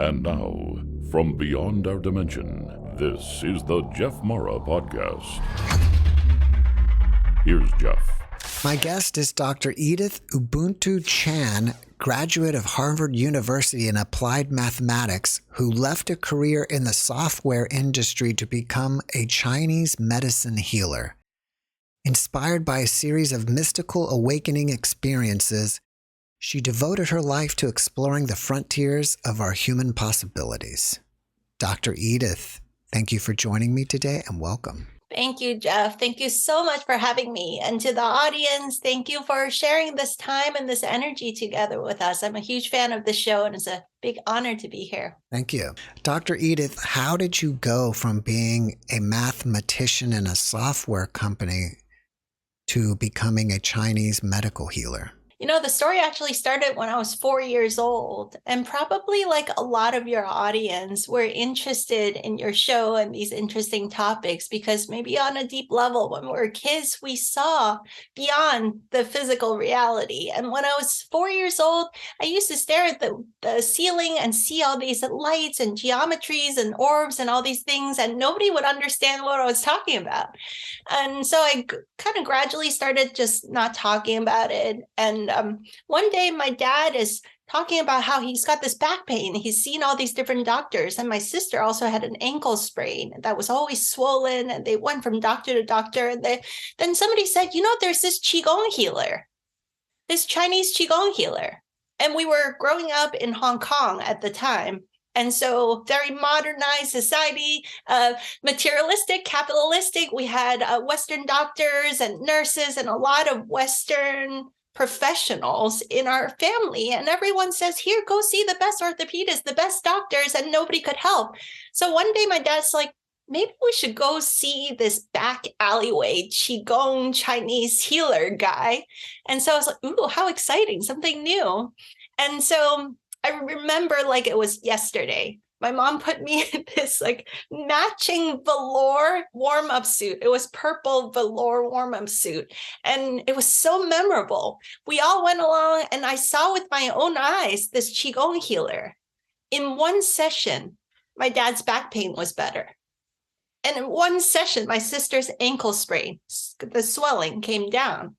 And now, from beyond our dimension, this is the JeffMara podcast. Here's Jeff. My guest is Dr. Edith Ubuntu Chan, graduate of Harvard University in applied mathematics, who left a career in the software industry to become a Chinese medicine healer. Inspired by a series of mystical awakening experiences, she devoted her life to exploring the frontiers of our human possibilities. Dr. Edith, thank you for joining me today and welcome. Thank you, Jeff. Thank you so much for having me. And to the audience, thank you for sharing this time and this energy together with us. I'm a huge fan of the show, and it's a big honor to be here. Thank you. Dr. Edith, how did you go from being a mathematician in a software company to becoming a Chinese medical healer? You know, the story actually started when I was 4 years old, and probably like a lot of your audience were interested in your show and these interesting topics because maybe on a deep level, when we were kids, we saw beyond the physical reality. And when I was 4 years old, I used to stare at the ceiling and see all these lights and geometries and orbs and all these things, and nobody would understand what I was talking about. And so I kind of gradually started just not talking about it. And one day my dad is talking about how he's got this back pain. He's seen all these different doctors. And my sister also had an ankle sprain that was always swollen. And they went from doctor to doctor. And then somebody said, you know, there's this Qigong healer, this Chinese Qigong healer. And we were growing up in Hong Kong at the time. And so very modernized society, materialistic, capitalistic. We had Western doctors and nurses and a lot of Western professionals in our family. And everyone says, here, go see the best orthopedists, the best doctors, and nobody could help. So one day my dad's like, maybe we should go see this back alleyway Qigong Chinese healer guy. And so I was like, ooh, how exciting, something new. And so I remember like it was yesterday. My mom put me in this like matching velour warm-up suit. It was purple velour warm-up suit. And it was so memorable. We all went along and I saw with my own eyes this Qigong healer. In one session, my dad's back pain was better. And in one session, my sister's ankle sprain, the swelling came down.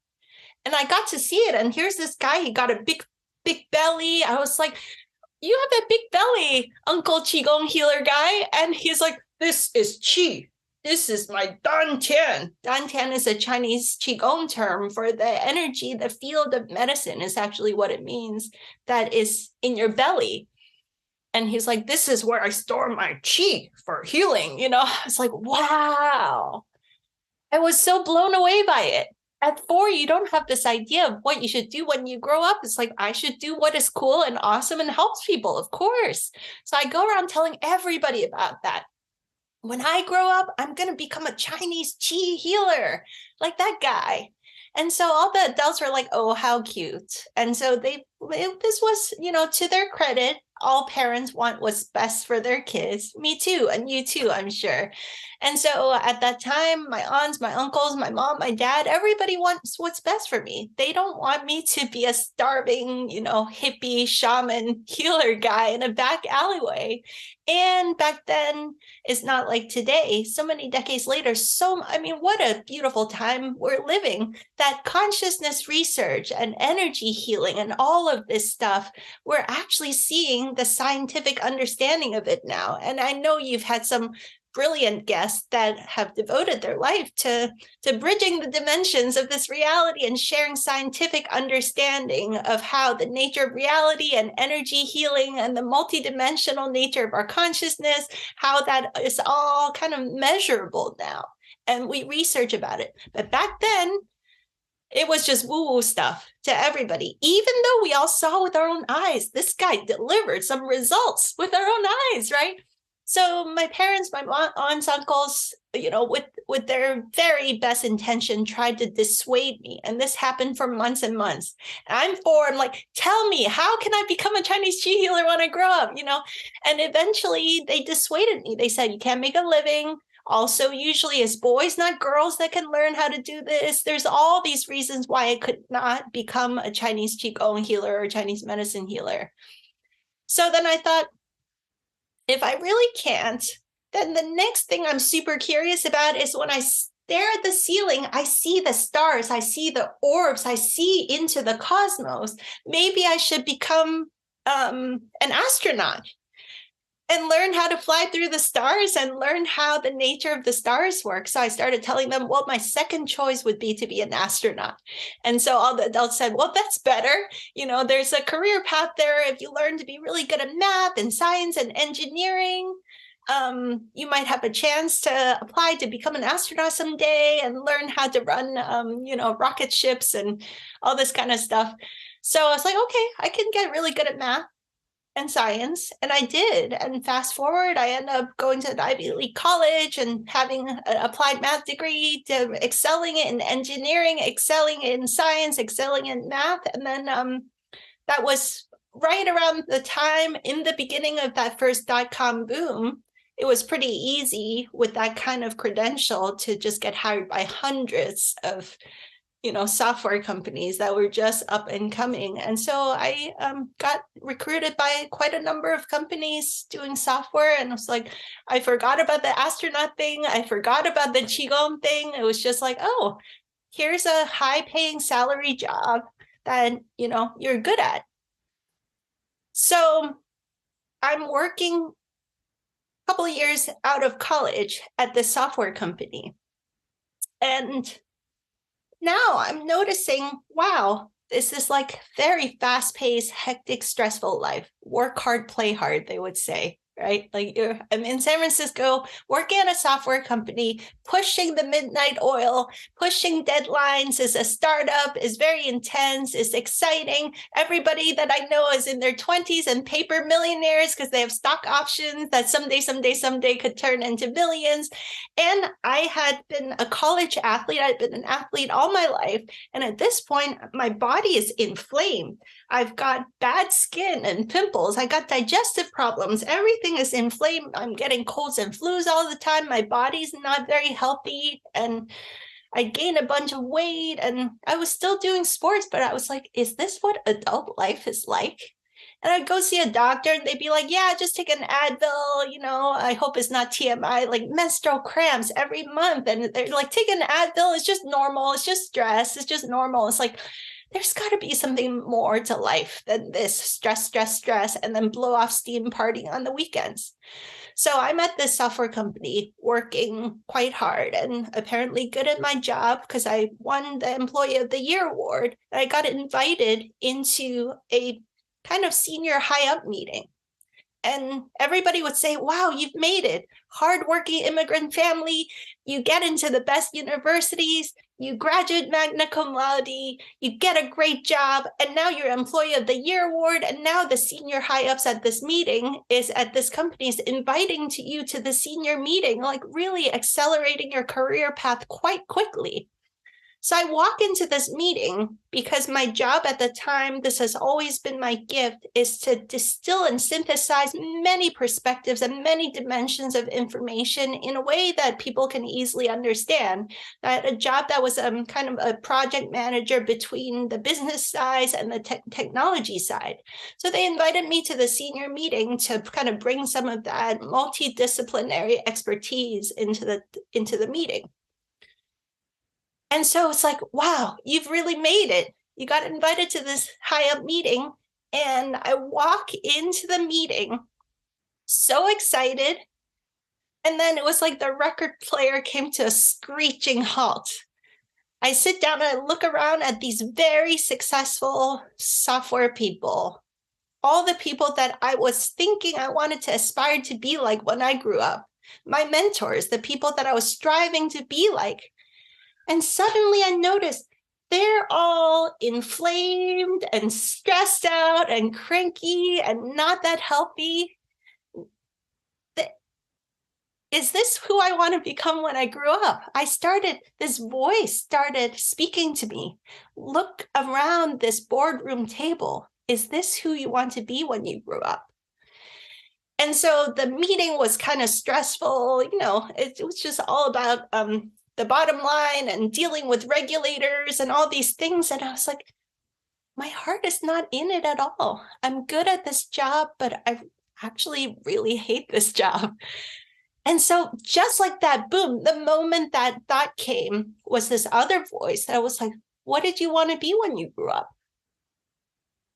And I got to see it. And here's this guy, he got a big belly. I was like, you have that big belly, Uncle Qigong healer guy. And he's like, this is Qi. This is my Dantian. Dantian is a Chinese Qigong term for the energy, the field of medicine is actually what it means, that is in your belly. And he's like, this is where I store my Qi for healing. You know, I was like, wow. I was so blown away by it. At 4, you don't have this idea of what you should do when you grow up. It's like, I should do what is cool and awesome and helps people, of course. So I go around telling everybody about that. When I grow up, I'm going to become a Chinese Qi healer, like that guy. And so all the adults were like, oh, how cute. And so this was, you know, to their credit, all parents want what's best for their kids. Me too. And you too, I'm sure. And so at that time, my aunts, my uncles, my mom, my dad, everybody wants what's best for me. They don't want me to be a starving, you know, hippie shaman healer guy in a back alleyway. And back then, it's not like today. So many decades later, what a beautiful time we're living. That consciousness research and energy healing and all of this stuff, we're actually seeing the scientific understanding of it now. And I know you've had some brilliant guests that have devoted their life to bridging the dimensions of this reality and sharing scientific understanding of how the nature of reality and energy healing and the multidimensional nature of our consciousness, how that is all kind of measurable now. And we research about it. But back then, it was just woo-woo stuff to everybody, even though we all saw with our own eyes. This guy delivered some results with our own eyes, right? So my parents, my aunts, uncles, you know, with their very best intention, tried to dissuade me. And this happened for months and months. And I'm 4, I'm like, tell me, how can I become a Chinese Qi healer when I grow up, you know? And eventually they dissuaded me. They said, you can't make a living. Also, usually it's boys, not girls, that can learn how to do this. There's all these reasons why I could not become a Chinese Qigong healer or Chinese medicine healer. So then I thought, if I really can't, then the next thing I'm super curious about is when I stare at the ceiling, I see the stars, I see the orbs, I see into the cosmos. Maybe I should become an astronaut and learn how to fly through the stars and learn how the nature of the stars work. So I started telling them, well, my second choice would be to be an astronaut. And so all the adults said, well, that's better. There's a career path there. If you learn to be really good at math and science and engineering, you might have a chance to apply to become an astronaut someday and learn how to run, rocket ships and all this kind of stuff. So I was like, okay, I can get really good at math and science, and I did. And fast forward, I ended up going to an Ivy League college and having an applied math degree, to excelling in engineering, excelling in science, excelling in math. And then that was right around the time in the beginning of that first dot-com boom. It was pretty easy with that kind of credential to just get hired by hundreds of software companies that were just up and coming. And so I got recruited by quite a number of companies doing software. And it was like, I forgot about the astronaut thing. I forgot about the Qigong thing. It was just like, oh, here's a high paying salary job that, you're good at. So I'm working a couple of years out of college at this software company. And now I'm noticing, wow, this is like very fast-paced, hectic, stressful life. Work hard, play hard, they would say, right? Like I'm in San Francisco, working at a software company, pushing the midnight oil, pushing deadlines, is a startup, is very intense, is exciting. Everybody that I know is in their 20s and paper millionaires because they have stock options that someday could turn into millions. And I had been a college athlete. I'd been an athlete all my life. And at this point, my body is inflamed. I've got bad skin and pimples. I got digestive problems. Everything is inflamed. I'm getting colds and flus all the time. My body's not very healthy. And I gained a bunch of weight. And I was still doing sports, but I was like, is this what adult life is like? And I'd go see a doctor and they'd be like, yeah, just take an Advil, I hope it's not TMI, like menstrual cramps every month. And they're like, take an Advil, it's just normal, it's just stress, it's just normal. It's like, there's got to be something more to life than this stress, and then blow off steam partying on the weekends. So I'm at this software company working quite hard and apparently good at my job because I won the Employee of the Year award. I got invited into a kind of senior high up meeting. And everybody would say, wow, you've made it. Hardworking immigrant family. You get into the best universities. You graduate magna cum laude. You get a great job. And now you're Employee of the Year award. And now the senior high ups at this meeting is at this company is inviting you to the senior meeting, like really accelerating your career path quite quickly. So I walk into this meeting because my job at the time, this has always been my gift, is to distill and synthesize many perspectives and many dimensions of information in a way that people can easily understand. I had a job that was kind of a project manager between the business side and the technology side. So they invited me to the senior meeting to kind of bring some of that multidisciplinary expertise into the meeting. And so it's like, wow, you've really made it. You got invited to this high up meeting. And I walk into the meeting so excited. And then it was like the record player came to a screeching halt. I sit down and I look around at these very successful software people, all the people that I was thinking I wanted to aspire to be like when I grew up, my mentors, the people that I was striving to be like. And suddenly I noticed they're all inflamed and stressed out and cranky and not that healthy. Is this who I want to become when I grew up? This voice started speaking to me. Look around this boardroom table. Is this who you want to be when you grew up? And so the meeting was kind of stressful. It was just all about the bottom line and dealing with regulators and all these things. And I was like, my heart is not in it at all. I'm good at this job, but actually really hate this job. And so just like that, boom, the moment that thought came was this other voice that was like, what did you want to be when you grew up?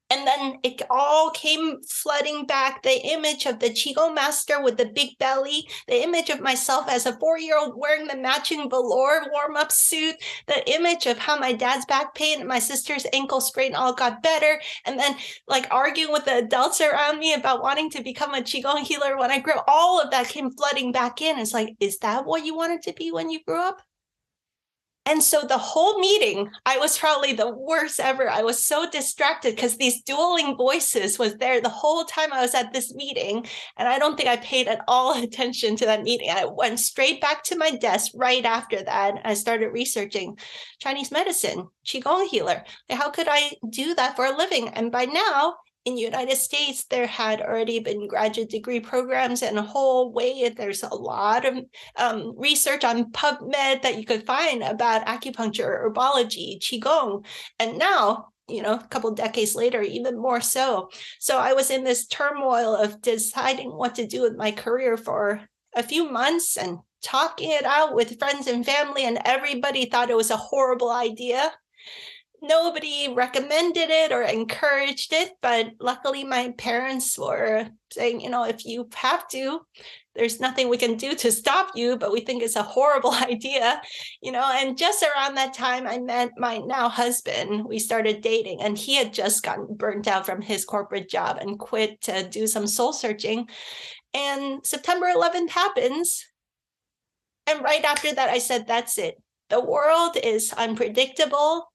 And then it all came flooding back, the image of the Qigong master with the big belly, the image of myself as a 4-year-old wearing the matching velour warm-up suit, the image of how my dad's back pain and my sister's ankle sprain all got better, and then like arguing with the adults around me about wanting to become a Qigong healer when I grew up. All of that came flooding back in. It's like, is that what you wanted to be when you grew up? And so the whole meeting, I was probably the worst ever. I was so distracted because these dueling voices was there the whole time I was at this meeting. And I don't think I paid at all attention to that meeting. I went straight back to my desk right after that. I started researching Chinese medicine, Qigong healer. Like, how could I do that for a living? And by now, in the United States, there had already been graduate degree programs and a whole way. There's a lot of research on PubMed that you could find about acupuncture, herbology, Qigong. And now, a couple of decades later, even more so. So I was in this turmoil of deciding what to do with my career for a few months and talking it out with friends and family, and everybody thought it was a horrible idea. Nobody recommended it or encouraged it, but luckily my parents were saying, if you have to, there's nothing we can do to stop you, but we think it's a horrible idea, and just around that time I met my now husband. We started dating, and he had just gotten burnt out from his corporate job and quit to do some soul searching. And September 11th happens. And right after that, I said, that's it. The world is unpredictable.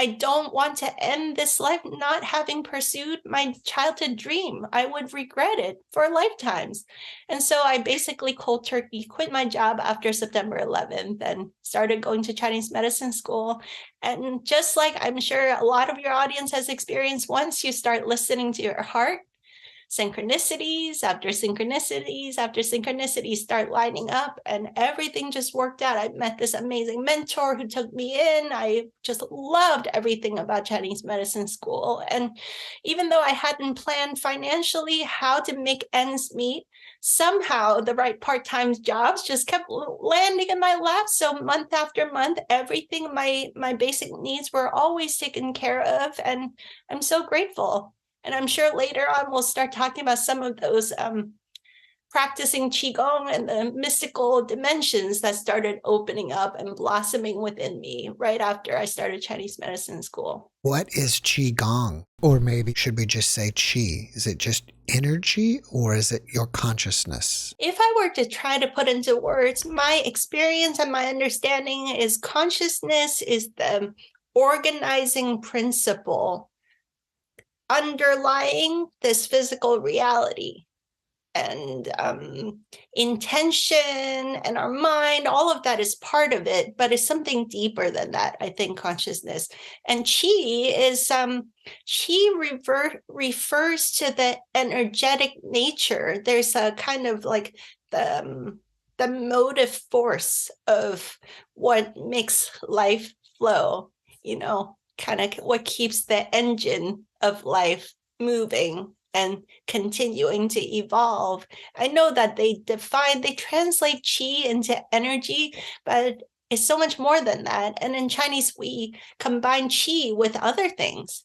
I don't want to end this life not having pursued my childhood dream. I would regret it for lifetimes. And so I basically cold turkey quit my job after September 11th and started going to Chinese medicine school. And just like I'm sure a lot of your audience has experienced, once you start listening to your heart, synchronicities after synchronicities after synchronicities start lining up, and everything just worked out. I met this amazing mentor who took me in. I just loved everything about Chinese medicine school. And even though I hadn't planned financially how to make ends meet, somehow the right part-time jobs just kept landing in my lap. So month after month, everything, my basic needs were always taken care of. And I'm so grateful. And I'm sure later on we'll start talking about some of those practicing Qigong and the mystical dimensions that started opening up and blossoming within me right after I started Chinese medicine school. What is Chi Gong? Or maybe should we just say Chi? Is it just energy, or is it your consciousness? If I were to try to put into words, my experience and my understanding is consciousness is the organizing principle underlying this physical reality, and intention and our mind, all of that is part of it, but it's something deeper than that. I think consciousness and Chi is refers to the energetic nature. There's a kind of like the motive force of what makes life flow, kind of what keeps the engine of life moving and continuing to evolve. I know that they translate Qi into energy, but it's so much more than that. And in Chinese, we combine Qi with other things.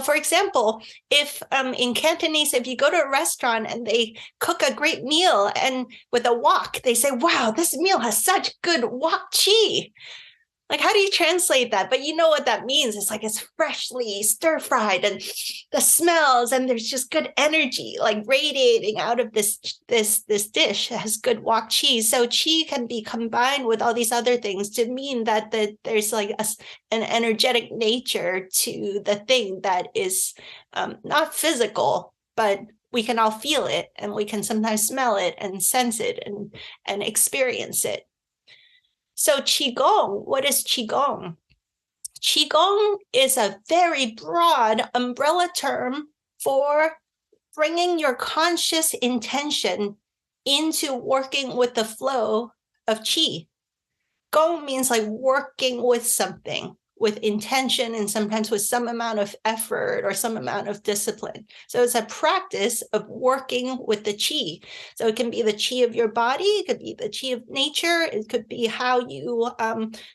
For example, if in Cantonese, if you go to a restaurant and they cook a great meal and with a wok, they say, wow, this meal has such good wok Qi. Like, how do you translate that? But you know what that means. It's like it's freshly stir-fried and the smells, and there's just good energy like radiating out of this dish. It has good wok Qi. So Qi can be combined with all these other things to mean that there's like an energetic nature to the thing that is not physical, but we can all feel it, and we can sometimes smell it and sense it and experience it. So Qigong, what is Qigong? Qigong is a very broad umbrella term for bringing your conscious intention into working with the flow of Qi. Gong means like working with something, with intention and sometimes with some amount of effort or some amount of discipline. So it's a practice of working with the Qi. So it can be the Qi of your body, it could be the Qi of nature, it could be how you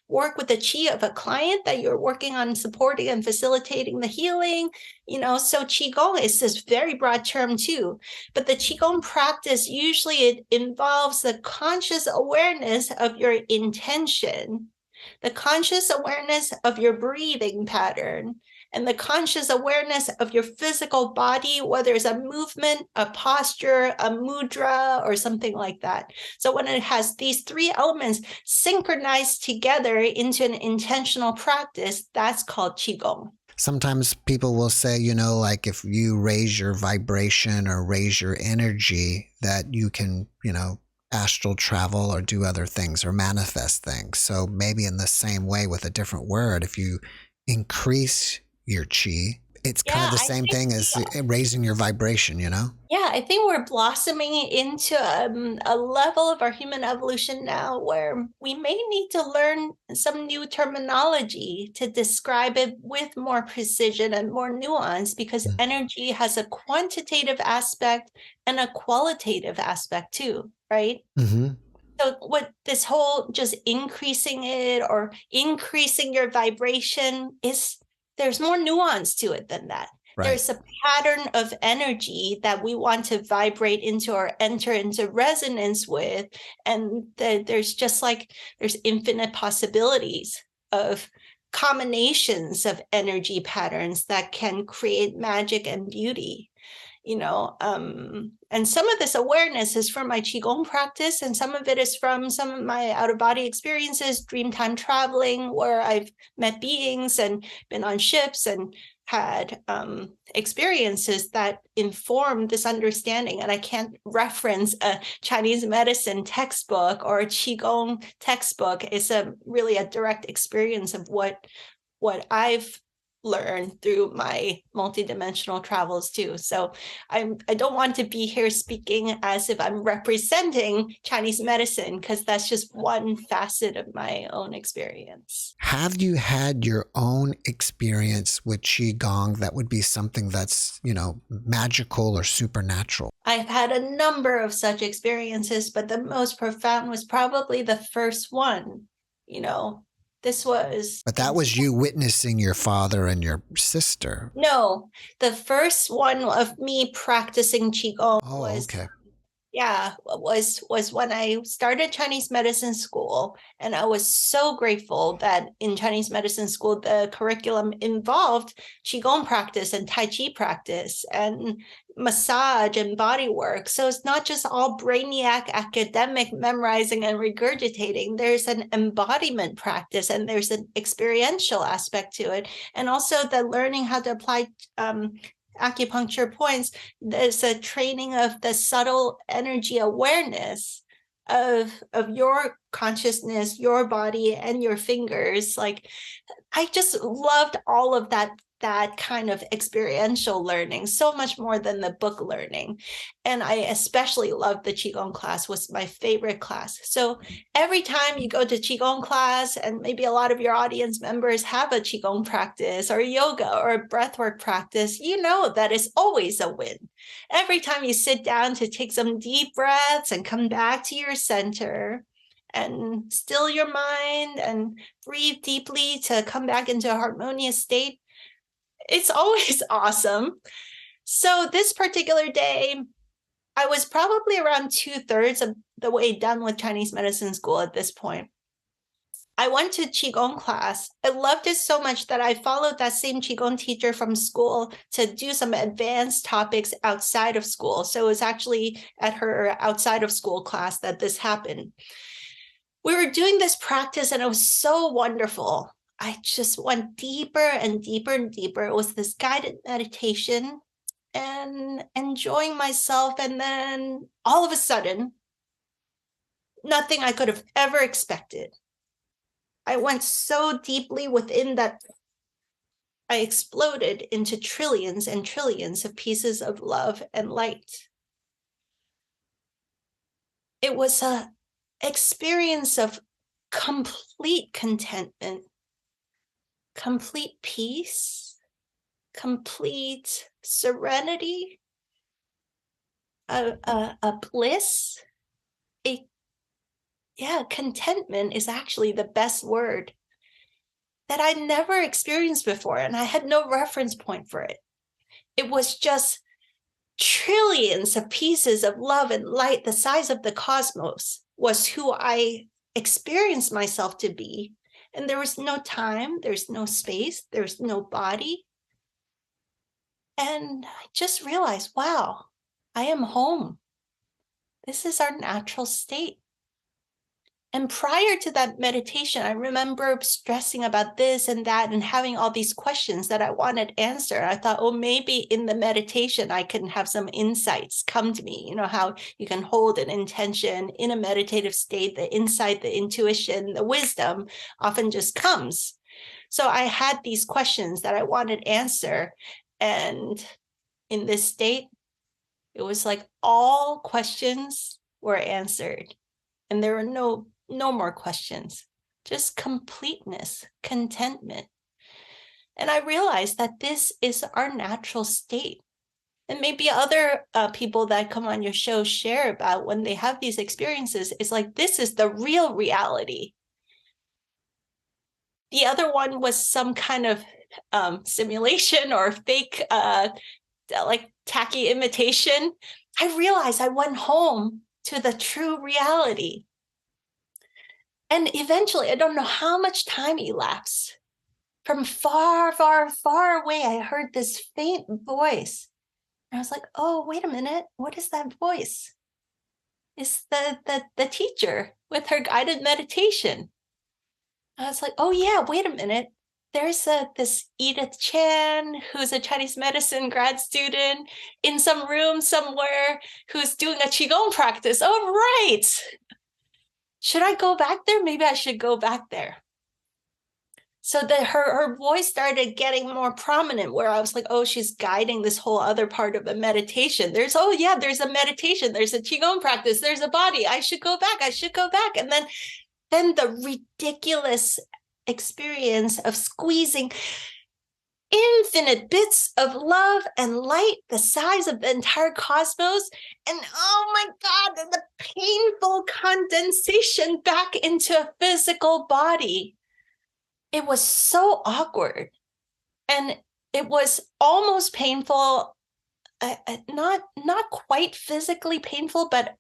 work with the Qi of a client that you're working on supporting and facilitating the healing. So Qigong is this very broad term too, but the Qigong practice, usually it involves the conscious awareness of your intention, the conscious awareness of your breathing pattern, and the conscious awareness of your physical body, whether it's a movement, a posture, a mudra, or something like that. So when it has these three elements synchronized together into an intentional practice, that's called Qigong. Sometimes people will say, like if you raise your vibration or raise your energy, that you can, astral travel or do other things or manifest things. So maybe in the same way with a different word, if you increase your Qi, it's kind of the same thing as raising your vibration, Yeah, I think we're blossoming into a level of our human evolution now where we may need to learn some new terminology to describe it with more precision and more nuance, because energy has a quantitative aspect and a qualitative aspect too, right? Mm-hmm. So what this whole just increasing it or increasing your vibration is, there's more nuance to it than that. Right. There's a pattern of energy that we want to vibrate into or enter into resonance with. And there's infinite possibilities of combinations of energy patterns that can create magic and beauty. And some of this awareness is from my Qigong practice, and some of it is from some of my out-of-body experiences, dreamtime traveling, where I've met beings and been on ships and had experiences that inform this understanding. And I can't reference a Chinese medicine textbook or a Qigong textbook. It's really a direct experience of what I've learned through my multidimensional travels too. So I don't want to be here speaking as if I'm representing Chinese medicine, because that's just one facet of my own experience. Have you had your own experience with Qigong that would be something that's, magical or supernatural? I've had a number of such experiences, but the most profound was probably the first one. But that was you witnessing your father and your sister. No, the first one of me practicing Qigong was when I started Chinese medicine school. And I was so grateful that in Chinese medicine school, the curriculum involved Qigong practice and Tai Chi practice and massage and body work. So it's not just all brainiac academic memorizing and regurgitating. There's an embodiment practice and there's an experiential aspect to it. And also the learning how to apply acupuncture points. There's a training of the subtle energy awareness of your consciousness, your body, and your fingers. Like, I just loved all of that kind of experiential learning so much more than the book learning. And I especially loved the Qigong class, was my favorite class. So every time you go to Qigong class, and maybe a lot of your audience members have a Qigong practice or yoga or a breathwork practice, that is always a win. Every time you sit down to take some deep breaths and come back to your center and still your mind and breathe deeply to come back into a harmonious state, it's always awesome. So this particular day, I was probably around 2/3 of the way done with Chinese medicine school at this point. I went to Qigong class. I loved it so much that I followed that same Qigong teacher from school to do some advanced topics outside of school. So it was actually at her outside of school class that this happened. We were doing this practice and it was so wonderful. I just went deeper and deeper and deeper. It was this guided meditation and enjoying myself. And then all of a sudden, nothing I could have ever expected. I went so deeply within that I exploded into trillions and trillions of pieces of love and light. It was an experience of complete contentment. complete peace, complete serenity, a bliss, contentment is actually the best word that I never experienced before, and I had no reference point for it. It was just trillions of pieces of love and light, the size of the cosmos, was who I experienced myself to be. And there was no time, there's no space, there's no body. And I just realized, wow, I am home. This is our natural state. And prior to that meditation, I remember stressing about this and that and having all these questions that I wanted answered. I thought, oh, maybe in the meditation, I can have some insights come to me. You know, how you can hold an intention in a meditative state, the insight, the intuition, the wisdom often just comes. So I had these questions that I wanted answer. And in this state, it was like all questions were answered. And there were no more questions, just completeness, contentment. And I realized that this is our natural state. And maybe other people that come on your show share about when they have these experiences, it's like, this is the real reality. The other one was some kind of simulation or fake, like tacky imitation. I realized I went home to the true reality. And eventually, I don't know how much time elapsed. From far, far, far away, I heard this faint voice. And I was like, oh, wait a minute. What is that voice? It's the teacher with her guided meditation. I was like, oh, yeah, wait a minute. There's this Edith Chan, who's a Chinese medicine grad student in some room somewhere who's doing a Qigong practice. Oh, right. Should I go back there? Maybe I should go back there. So that her voice started getting more prominent, where I was like, oh, she's guiding this whole other part of the meditation. There's a meditation. There's a Qigong practice. There's a body. I should go back. And then the ridiculous experience of squeezing infinite bits of love and light the size of the entire cosmos, and oh my God, the painful condensation back into a physical body. It was so awkward, and it was almost painful, not quite physically painful, but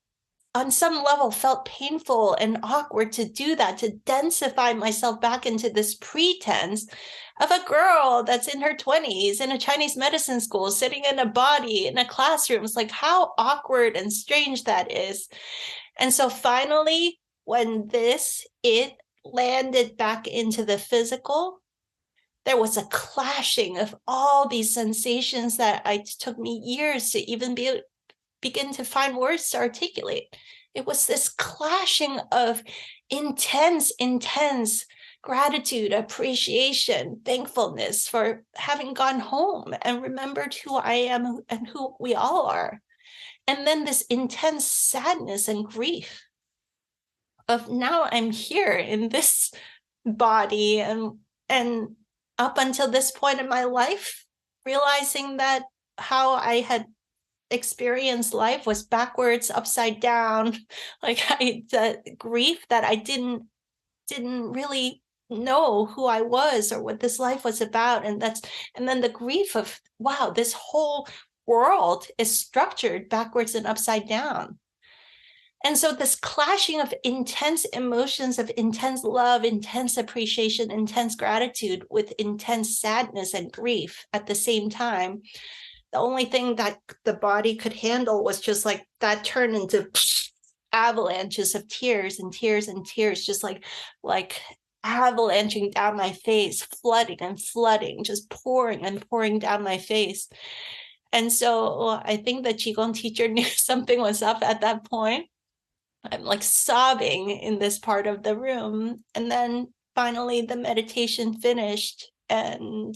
on some level felt painful and awkward to do that, to densify myself back into this pretense of a girl that's in her 20s in a Chinese medicine school, sitting in a body in a classroom. It's like, how awkward and strange that is. And so finally, when it landed back into the physical, there was a clashing of all these sensations that it took me years to even begin to find words to articulate. It was this clashing of intense gratitude, appreciation, thankfulness for having gone home and remembered who I am and who we all are. And then this intense sadness and grief of, now I'm here in this body, and up until this point in my life, realizing that how I had experienced life was backwards, upside down. Like the grief that I didn't really know who I was or what this life was about. And then the grief of, wow, this whole world is structured backwards and upside down. And so this clashing of intense emotions, of intense love, intense appreciation, intense gratitude with intense sadness and grief at the same time, the only thing that the body could handle was just like that turned into avalanches of tears and tears and tears, just like avalanching down my face, flooding and flooding, just pouring and pouring down my face. And so I think the Qigong teacher knew something was up at that point. I'm like sobbing in this part of the room. And then finally the meditation finished, and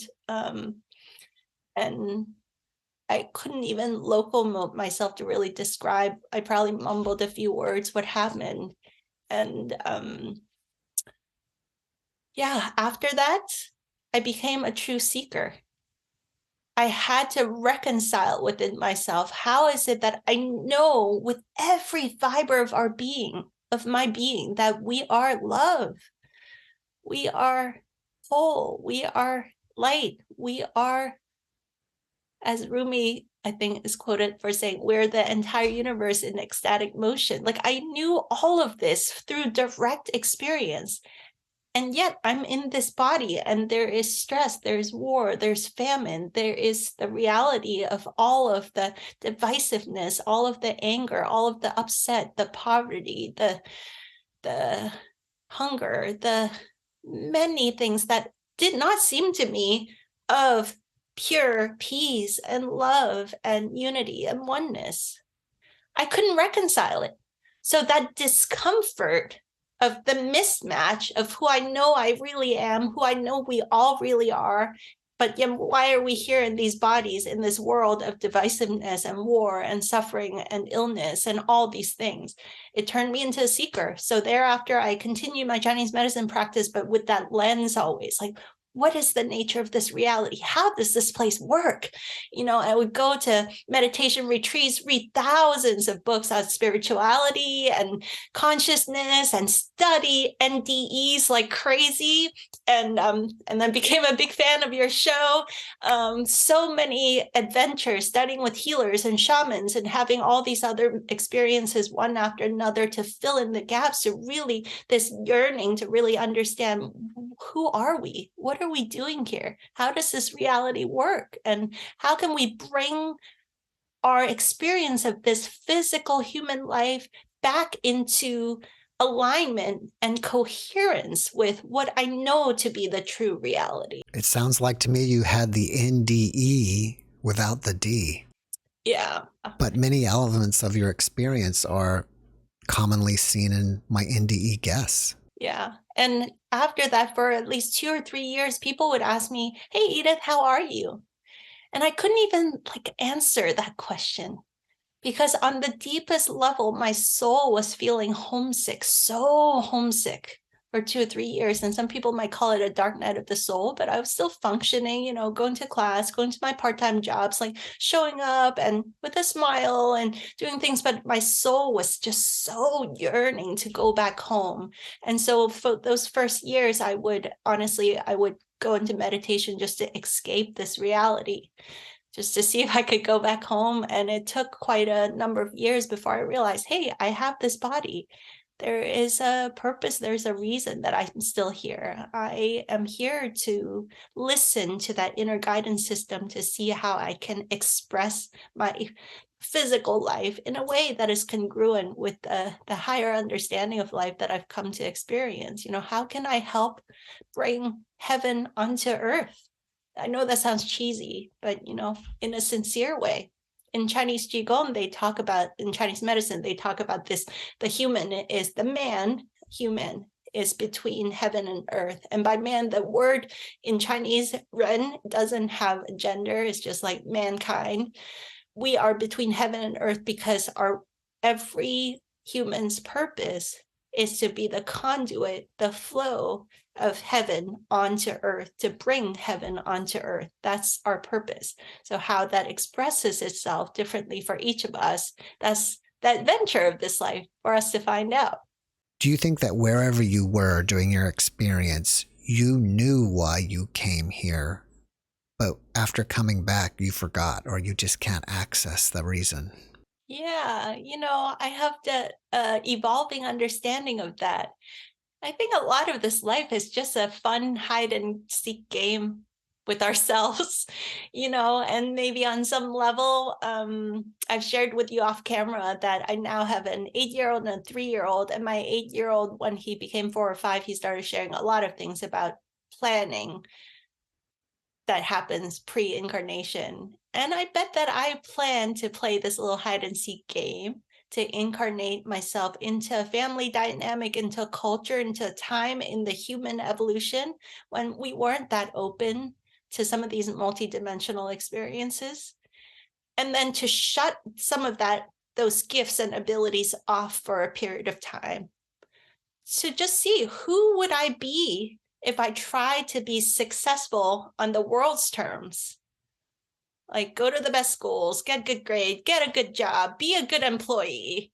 I couldn't even locomote myself to really describe. I probably mumbled a few words what happened. And after that, I became a true seeker. I had to reconcile within myself. How is it that I know with every fiber of our being, of my being, that we are love? We are whole. We are light. We are, as Rumi, I think, is quoted for saying, we're the entire universe in ecstatic motion. Like, I knew all of this through direct experience. And yet I'm in this body, and there is stress, there's war, there's famine, there is the reality of all of the divisiveness, all of the anger, all of the upset, the poverty, the hunger, the many things that did not seem to me of pure peace and love and unity and oneness. I couldn't reconcile it. So that discomfort of the mismatch of who I know I really am, who I know we all really are, but yet why are we here in these bodies, in this world of divisiveness and war and suffering and illness and all these things? It turned me into a seeker. So thereafter, I continued my Chinese medicine practice, but with that lens always, like, what is the nature of this reality? How does this place work? I would go to meditation retreats, read thousands of books on spirituality and consciousness, and study NDEs like crazy. And then became a big fan of your show. So many adventures, studying with healers and shamans, and having all these other experiences one after another to fill in the gaps, to really this yearning to really understand, who are we? What are we doing here? How does this reality work? And how can we bring our experience of this physical human life back into alignment and coherence with what I know to be the true reality? It sounds like to me you had the NDE without the D. Yeah. But many elements of your experience are commonly seen in my NDE guests. Yeah. And after that, for at least 2 or 3 years, people would ask me, "Hey, Edith, how are you?" And I couldn't even answer that question, because on the deepest level, my soul was feeling homesick, so homesick for 2 or 3 years. And some people might call it a dark night of the soul, but I was still functioning, going to class, going to my part-time jobs, showing up and with a smile and doing things. But my soul was just so yearning to go back home. And so for those first years, I would go into meditation just to escape this reality, just to see if I could go back home. And it took quite a number of years before I realized, hey, I have this body. There is a purpose. There's a reason that I'm still here. I am here to listen to that inner guidance system to see how I can express my physical life in a way that is congruent with the higher understanding of life that I've come to experience. How can I help bring heaven onto earth? I know that sounds cheesy, but, in a sincere way. In Chinese Chi Gong, in Chinese medicine, they talk about this, the human is the man, human is between heaven and earth. And by man, the word in Chinese, ren, doesn't have a gender. It's just like mankind. We are between heaven and earth because every human's purpose is to be the conduit, the flow of heaven onto earth, to bring heaven onto earth. That's our purpose. So how that expresses itself differently for each of us, that's the adventure of this life for us to find out. Do you think that wherever you were during your experience, you knew why you came here, but after coming back, you forgot, or you just can't access the reason? Yeah, I have the evolving understanding of that. I think a lot of this life is just a fun hide and seek game with ourselves, and maybe on some level, I've shared with you off camera that I now have an 8-year-old and a 3-year-old. And my 8-year-old, when he became 4 or 5, he started sharing a lot of things about planning that happens pre-incarnation. And I bet that I plan to play this little hide and seek game to incarnate myself into a family dynamic, into a culture, into a time in the human evolution when we weren't that open to some of these multidimensional experiences. And then to shut some of those gifts and abilities off for a period of time. To just see, who would I be if I try to be successful on the world's terms, like go to the best schools, get good grade, get a good job, be a good employee,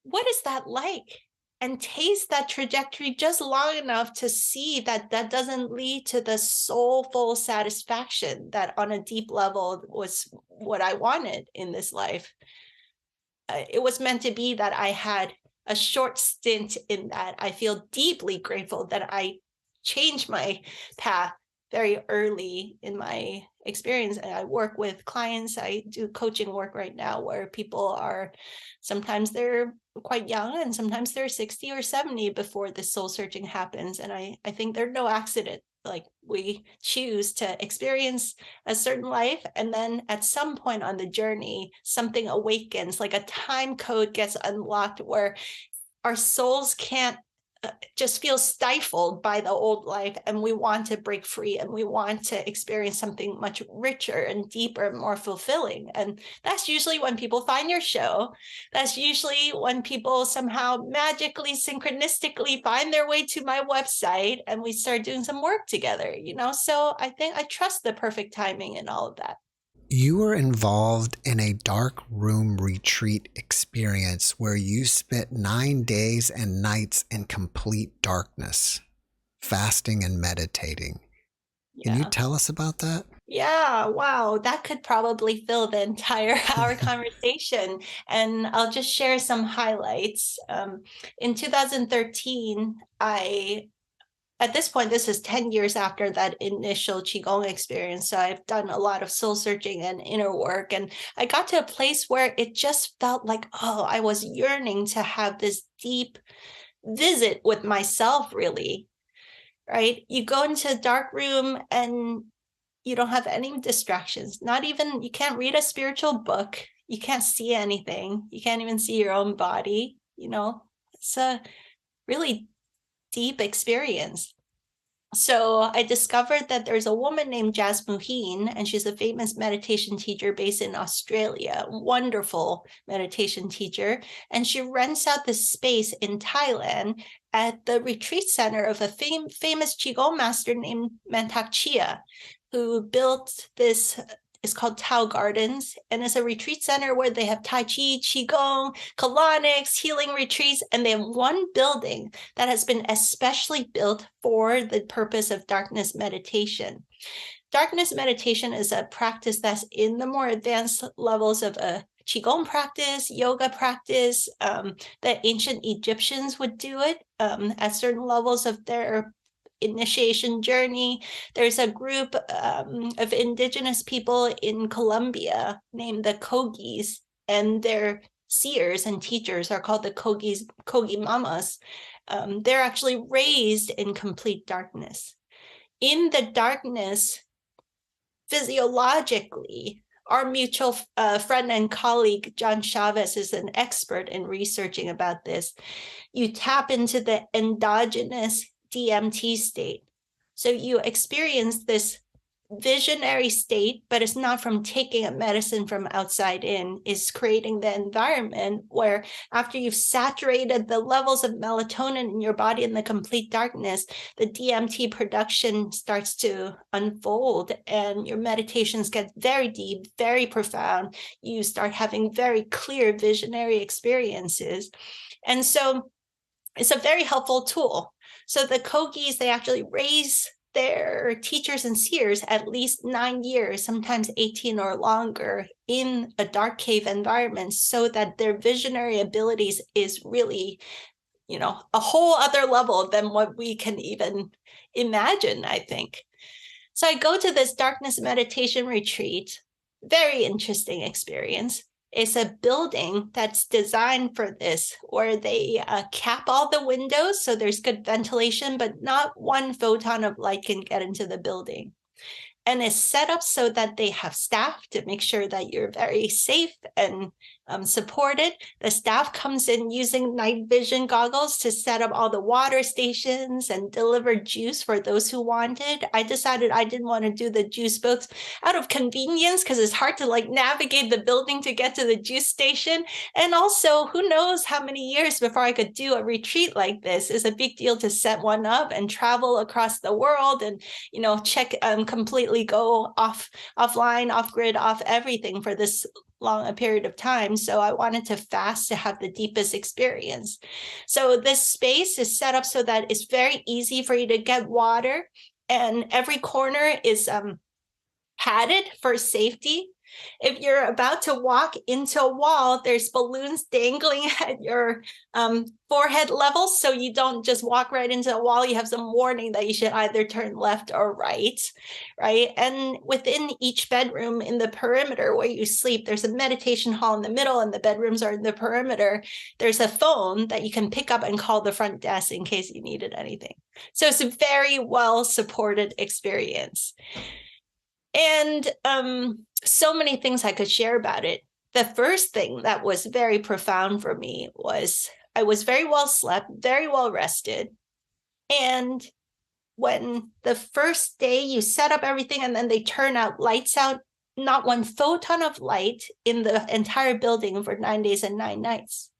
what is that like? And taste that trajectory just long enough to see that that doesn't lead to the soulful satisfaction that on a deep level was what I wanted in this life. It was meant to be that I had a short stint in that. I feel deeply grateful that I changed my path very early in my experience. And I work with clients. I do coaching work right now where people are, sometimes they're quite young and sometimes they're 60 or 70 before the soul searching happens. And I think they're no accident. Like we choose to experience a certain life, and then at some point on the journey, something awakens, like a time code gets unlocked where our souls can't just feel stifled by the old life, and we want to break free and we want to experience something much richer and deeper and more fulfilling. And that's usually when people find your show. That's usually when people somehow magically, synchronistically find their way to my website and we start doing some work together, So I think I trust the perfect timing in all of that. You were involved in a dark room retreat experience where you spent 9 days and nights in complete darkness, fasting and meditating. Can you tell us about that? Yeah, wow, that could probably fill the entire hour conversation. And I'll just share some highlights. In 2013, at this point, this is 10 years after that initial Qigong experience. So I've done a lot of soul searching and inner work. And I got to a place where it just felt like, I was yearning to have this deep visit with myself, really, right? You go into a dark room and you don't have any distractions, you can't read a spiritual book. You can't see anything. You can't even see your own body. It's a really deep experience. So I discovered that there's a woman named Jas Muheen, and she's a famous meditation teacher based in Australia, wonderful meditation teacher. And she rents out this space in Thailand at the retreat center of a famous Qigong master named Mantak Chia, who built this. It's called Tao Gardens, and it's a retreat center where they have Tai Chi, Qigong, colonics, healing retreats, and they have one building that has been especially built for the purpose of darkness meditation. Darkness meditation is a practice that's in the more advanced levels of a Qigong practice, yoga practice. The ancient Egyptians would do it at certain levels of their initiation journey. There's a group of indigenous people in Colombia named the Kogis, and their seers and teachers are called the Kogi Mamas. They're actually raised in complete darkness. In the darkness, physiologically, our mutual friend and colleague, John Chavez, is an expert in researching about this. You tap into the endogenous DMT state. So you experience this visionary state, but it's not from taking a medicine from outside in. It's creating the environment where after you've saturated the levels of melatonin in your body in the complete darkness, the DMT production starts to unfold and your meditations get very deep, very profound. You start having very clear visionary experiences. And so it's a very helpful tool. So the Kogis, they actually raise their teachers and seers at least 9 years, sometimes 18 or longer, in a dark cave environment so that their visionary abilities is really, a whole other level than what we can even imagine, I think. So I go to this darkness meditation retreat, very interesting experience. It's a building that's designed for this, where they cap all the windows so there's good ventilation, but not one photon of light can get into the building. And it's set up so that they have staff to make sure that you're very safe and supported. The staff comes in using night vision goggles to set up all the water stations and deliver juice for those who wanted. I decided I didn't want to do the juice boats out of convenience because it's hard to like navigate the building to get to the juice station. And also, who knows how many years before I could do a retreat like this. It's a big deal to set one up and travel across the world and, check, completely go offline, off grid, off everything for this long a period of time. So I wanted to fast to have the deepest experience. So this space is set up so that it's very easy for you to get water, and every corner is padded for safety. If you're about to walk into a wall, there's balloons dangling at your forehead level, so you don't just walk right into a wall. You have some warning that you should either turn left or right? And within each bedroom in the perimeter where you sleep, there's a meditation hall in the middle, and the bedrooms are in the perimeter. There's a phone that you can pick up and call the front desk in case you needed anything. So it's a very well-supported experience. And so many things I could share about it. The first thing that was very profound for me was I was very well slept, very well rested. And when the first day you set up everything and then they turn out lights out, not one photon of light in the entire building for 9 days and 9 nights.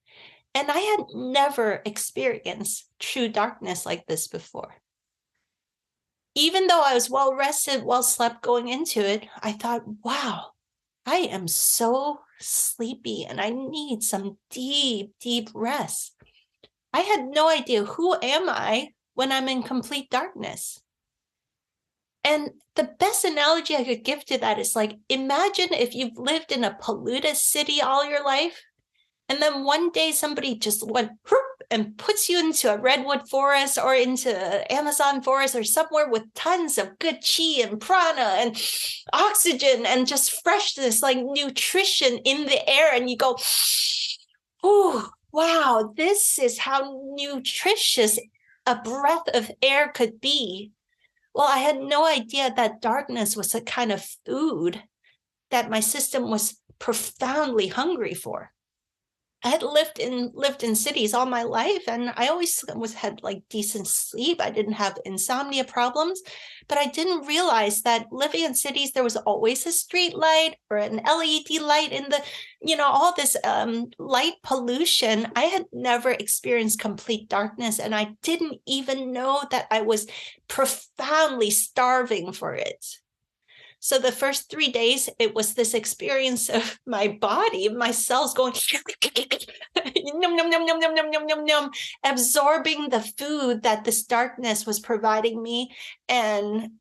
And I had never experienced true darkness like this before. Even though I was well rested, well slept going into it, I thought, wow, I am so sleepy and I need some deep, deep rest. I had no idea who am I when I'm in complete darkness. And the best analogy I could give to that is like, imagine if you've lived in a polluted city all your life, and then one day somebody just went and puts you into a redwood forest or into Amazon forest or somewhere with tons of good chi and prana and oxygen and just freshness, like nutrition in the air. And you go, oh, wow, this is how nutritious a breath of air could be. Well, I had no idea that darkness was a kind of food that my system was profoundly hungry for. I had lived in cities all my life, and I always had like decent sleep. I didn't have insomnia problems, but I didn't realize that living in cities, there was always a street light or an LED light in the, all this light pollution. I had never experienced complete darkness, and I didn't even know that I was profoundly starving for it. So the first 3 days, it was this experience of my body, my cells going, num, num, num, num, num, num, num, num, num, absorbing the food that this darkness was providing me. And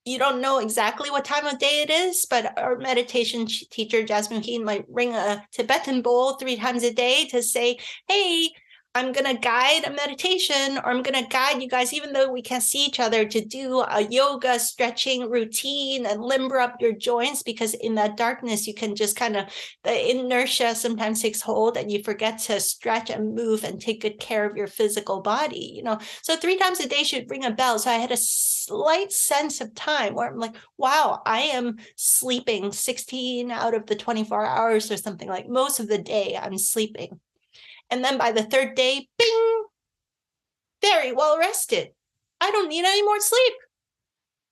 you don't know exactly what time of day it is, but our meditation teacher, Jasmine Keen, might ring a Tibetan bowl 3 times a day to say, hey, I'm going to guide a meditation, or I'm going to guide you guys, even though we can't see each other, to do a yoga stretching routine and limber up your joints, because in that darkness, you can just kind of, the inertia sometimes takes hold and you forget to stretch and move and take good care of your physical body, So 3 times a day should ring a bell. So I had a slight sense of time where I'm like, wow, I am sleeping 16 out of the 24 hours or something. Like most of the day I'm sleeping. And then by the 3rd day, bing, very well rested. I don't need any more sleep.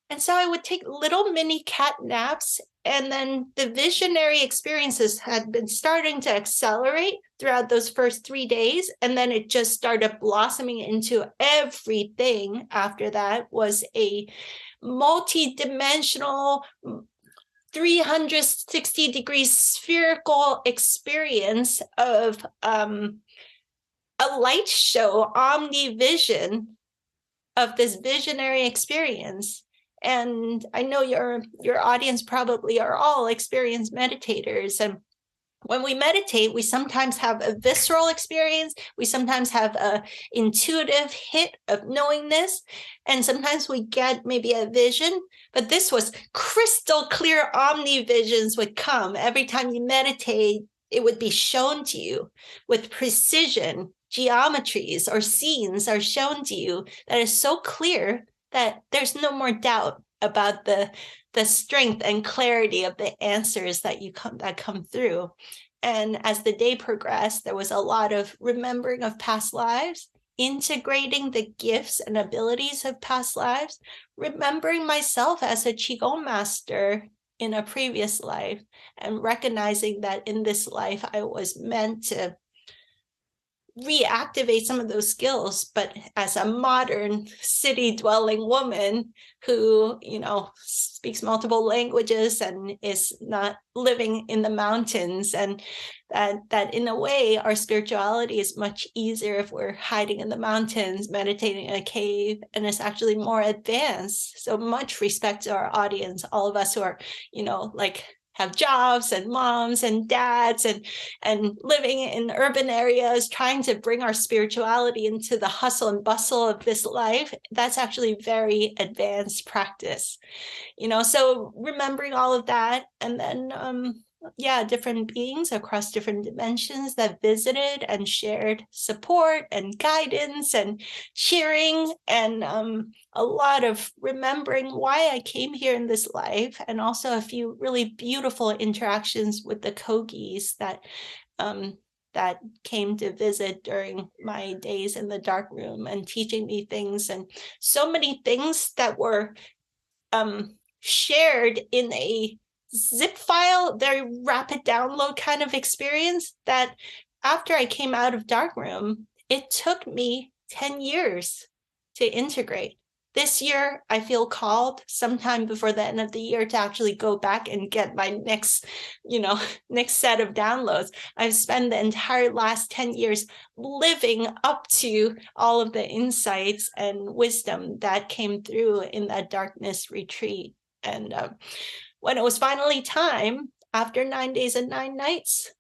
And so I would take little mini cat naps. And then the visionary experiences had been starting to accelerate throughout those first 3 days. And then it just started blossoming into everything after that was a multi-dimensional 360-degree spherical experience of a light show, omnivision of this visionary experience. And I know your audience probably are all experienced meditators. And when we meditate, we sometimes have a visceral experience. We sometimes have a intuitive hit of knowingness. And sometimes we get maybe a vision. But this was crystal clear omnivisions would come. Every time you meditate, it would be shown to you with precision. Geometries or scenes are shown to you that is so clear that there's no more doubt about the strength and clarity of the answers that come through. And as the day progressed, there was a lot of remembering of past lives, integrating the gifts and abilities of past lives, remembering myself as a Qigong master in a previous life, and recognizing that in this life I was meant to reactivate some of those skills, but as a modern city dwelling woman who, speaks multiple languages and is not living in the mountains, and that in a way our spirituality is much easier if we're hiding in the mountains, meditating in a cave, and it's actually more advanced. So much respect to our audience, all of us who are, have jobs and moms and dads and living in urban areas, trying to bring our spirituality into the hustle and bustle of this life. That's actually very advanced practice, so remembering all of that. And then different beings across different dimensions that visited and shared support and guidance and cheering, and a lot of remembering why I came here in this life, and also a few really beautiful interactions with the Kogis that came to visit during my days in the dark room and teaching me things, and so many things that were shared in a zip file, very rapid download kind of experience, that after I came out of darkroom, it took me 10 years to integrate. This year, I feel called sometime before the end of the year to actually go back and get my next set of downloads. I've spent the entire last 10 years living up to all of the insights and wisdom that came through in that darkness retreat. And when it was finally time, after 9 days and 9 nights,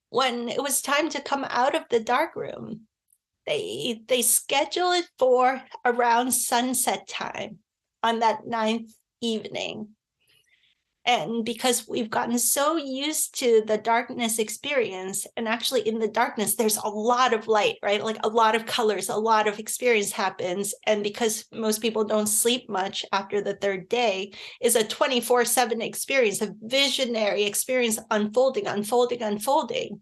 when it was time to come out of the dark room, they schedule it for around sunset time on that 9th evening. And because we've gotten so used to the darkness experience, and actually in the darkness, there's a lot of light, right? Like a lot of colors, a lot of experience happens. And because most people don't sleep much after the 3rd day, is a 24/7 experience, a visionary experience, unfolding.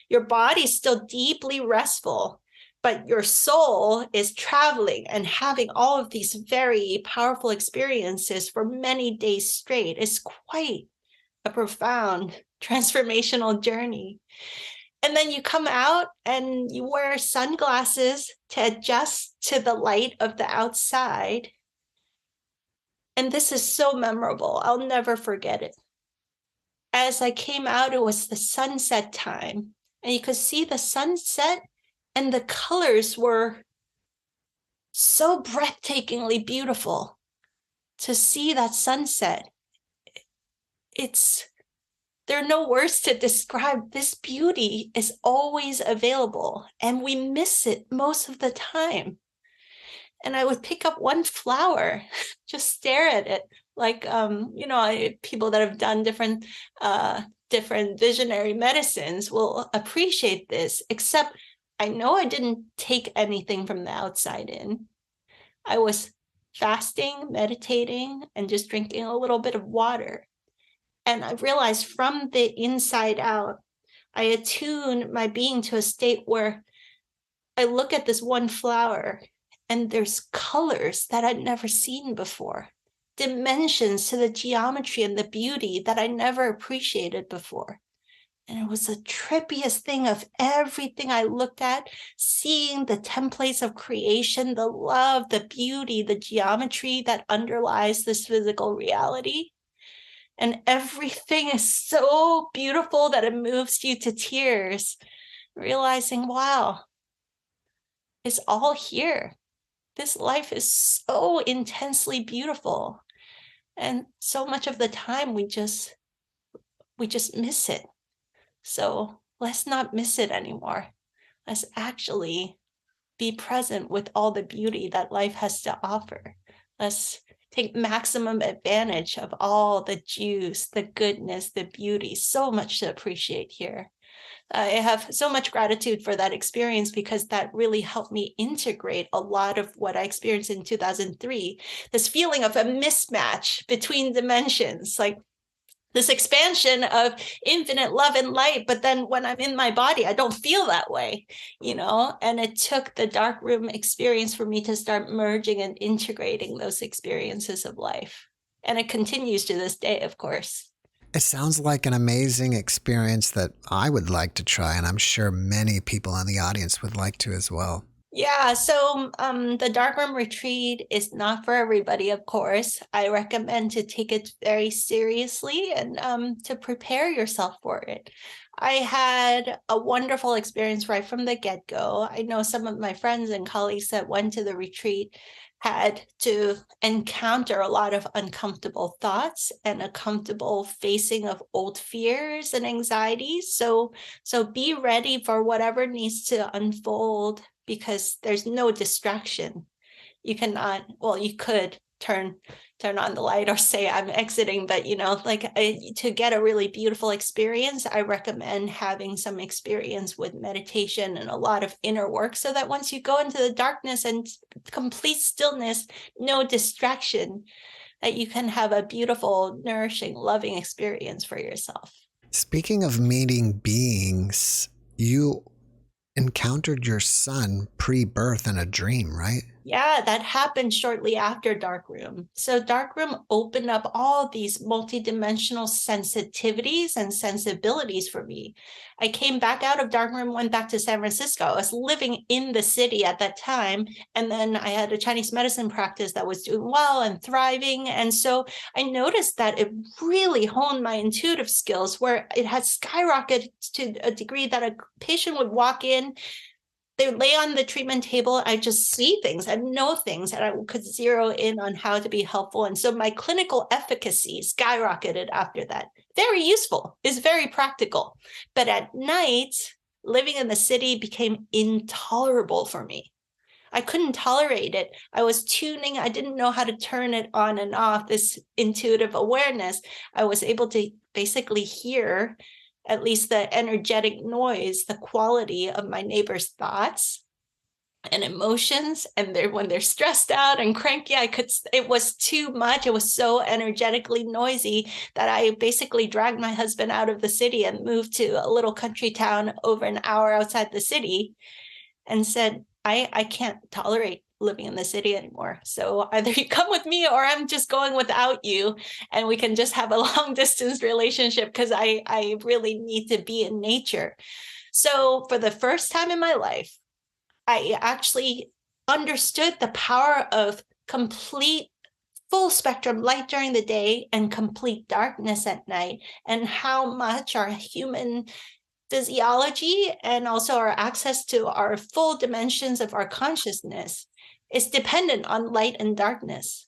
Your body's still deeply restful, but your soul is traveling and having all of these very powerful experiences for many days straight. It's quite a profound transformational journey. And then you come out and you wear sunglasses to adjust to the light of the outside. And this is so memorable. I'll never forget it. As I came out, it was the sunset time, and you could see the sunset, and the colors were so breathtakingly beautiful. To see that sunset, there are no words to describe. This beauty is always available, and we miss it most of the time. And I would pick up one flower, just stare at it, like people that have done different visionary medicines will appreciate this, except I know I didn't take anything from the outside in. I was fasting, meditating, and just drinking a little bit of water. And I realized from the inside out, I attune my being to a state where I look at this one flower and there's colors that I'd never seen before, dimensions to the geometry and the beauty that I never appreciated before. And it was the trippiest thing of everything I looked at, seeing the templates of creation, the love, the beauty, the geometry that underlies this physical reality. And everything is so beautiful that it moves you to tears, realizing, wow, it's all here. This life is so intensely beautiful. And so much of the time we just miss it. So let's not miss it anymore. Let's actually be present with all the beauty that life has to offer. Let's take maximum advantage of all the juice, the goodness, the beauty. So much to appreciate here. I have so much gratitude for that experience, because that really helped me integrate a lot of what I experienced in 2003. This feeling of a mismatch between dimensions, like this expansion of infinite love and light. But then when I'm in my body, I don't feel that way, and it took the dark room experience for me to start merging and integrating those experiences of life. And it continues to this day, of course. It sounds like an amazing experience that I would like to try, and I'm sure many people in the audience would like to as well. Yeah, so the Darkroom Retreat is not for everybody, of course. I recommend to take it very seriously and to prepare yourself for it. I had a wonderful experience right from the get-go. I know some of my friends and colleagues that went to the retreat had to encounter a lot of uncomfortable thoughts and a comfortable facing of old fears and anxieties. So be ready for whatever needs to unfold, because there's no distraction. You cannot, well, you could turn on the light or say I'm exiting, but to get a really beautiful experience, I recommend having some experience with meditation and a lot of inner work, so that once you go into the darkness and complete stillness, no distraction, that you can have a beautiful, nourishing, loving experience for yourself. Speaking of meeting beings, you encountered your son pre-birth in a dream, right? Yeah, that happened shortly after Darkroom. So Darkroom opened up all these multidimensional sensitivities and sensibilities for me. I came back out of Darkroom, went back to San Francisco. I was living in the city at that time. And then I had a Chinese medicine practice that was doing well and thriving. And so I noticed that it really honed my intuitive skills, where it had skyrocketed to a degree that a patient would walk in, they would lay on the treatment table. I just see things, I know things, and I could zero in on how to be helpful. And so my clinical efficacy skyrocketed after that. Very useful, is very practical. But at night, living in the city became intolerable for me. I couldn't tolerate it. I was tuning. I didn't know how to turn it on and off, this intuitive awareness. I was able to basically hear at least the energetic noise, the quality of my neighbor's thoughts and emotions. And when they're stressed out and cranky, it was too much. It was so energetically noisy that I basically dragged my husband out of the city and moved to a little country town over an hour outside the city, and said, I can't tolerate living in the city anymore. So either you come with me or I'm just going without you, and we can just have a long distance relationship, because I really need to be in nature. So for the first time in my life, I actually understood the power of complete full spectrum light during the day and complete darkness at night, and how much our human physiology and also our access to our full dimensions of our consciousness is dependent on light and darkness.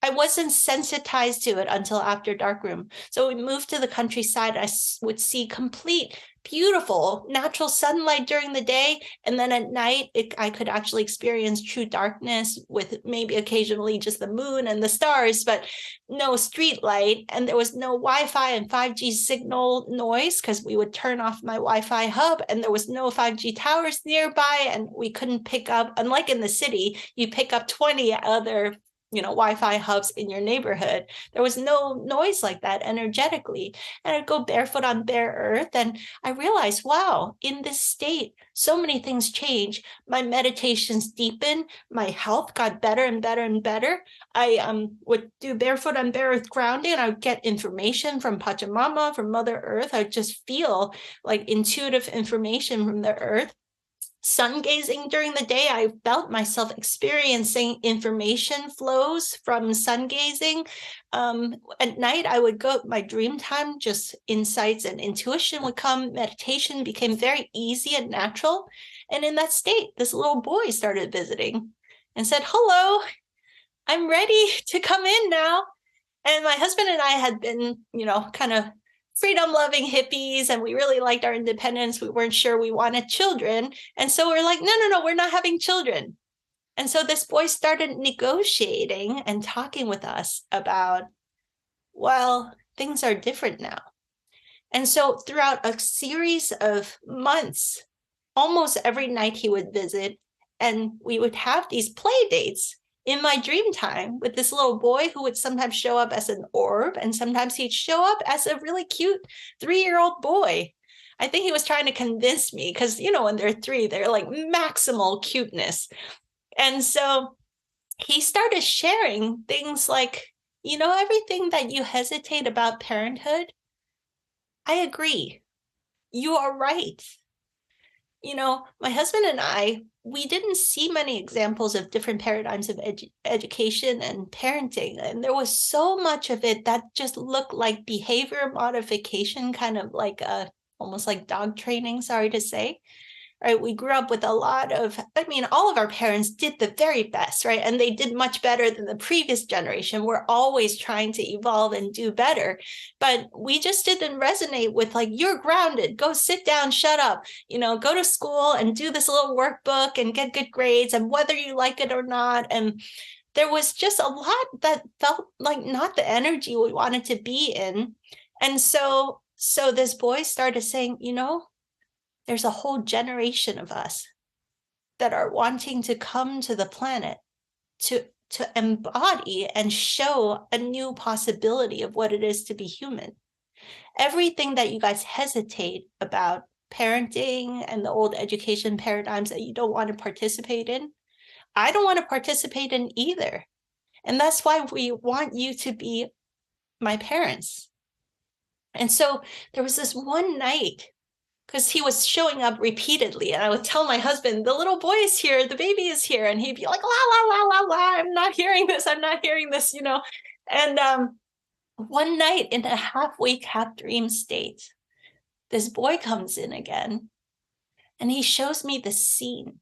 I wasn't sensitized to it until after Darkroom. So we moved to the countryside. I would see complete, beautiful, natural sunlight during the day. And then at night, I could actually experience true darkness with maybe occasionally just the moon and the stars, but no street light. And there was no Wi-Fi and 5G signal noise, because we would turn off my Wi-Fi hub and there was no 5G towers nearby. And we couldn't pick up, unlike in the city, you pick up 20 other Wi-Fi hubs in your neighborhood. There was no noise like that energetically. And I'd go barefoot on bare earth, and I realized, wow, in this state, so many things change. My meditations deepened. My health got better and better and better. I would do barefoot on bare earth grounding, and I would get information from Pachamama, from Mother Earth. I would just feel like intuitive information from the earth. Sun gazing during the day, I felt myself experiencing information flows from sun gazing. At night, I would go, my dream time, just insights and intuition would come. Meditation became very easy and natural. And in that state, this little boy started visiting and said, hello, I'm ready to come in now. And my husband and I had been, kind of freedom-loving hippies, and we really liked our independence. We weren't sure we wanted children. And so we're like, no, we're not having children. And so this boy started negotiating and talking with us about, well, things are different now. And so throughout a series of months, almost every night he would visit, and we would have these play dates. in my dream time with this little boy who would sometimes show up as an orb, and sometimes he'd show up as a really cute 3-year-old boy. I think he was trying to convince me because, when they're 3, they're like maximal cuteness. And so he started sharing things like, everything that you hesitate about parenthood, I agree. You are right. My husband and I, we didn't see many examples of different paradigms of education and parenting. And there was so much of it that just looked like behavior modification, kind of like almost like dog training, sorry to say. Right? We grew up with a lot of, all of our parents did the very best, right? And they did much better than the previous generation. We're always trying to evolve and do better. But we just didn't resonate with like, you're grounded, go sit down, shut up, go to school and do this little workbook and get good grades, and whether you like it or not. And there was just a lot that felt like not the energy we wanted to be in. And so this boy started saying, there's a whole generation of us that are wanting to come to the planet to embody and show a new possibility of what it is to be human. Everything that you guys hesitate about parenting and the old education paradigms that you don't want to participate in, I don't want to participate in either. And that's why we want you to be my parents. And so there was this one night, because he was showing up repeatedly, and I would tell my husband, the little boy is here, the baby is here, and he'd be like, la, la, la, la, la, I'm not hearing this, And one night in a half-wake, half-dream state, this boy comes in again, and he shows me the scene.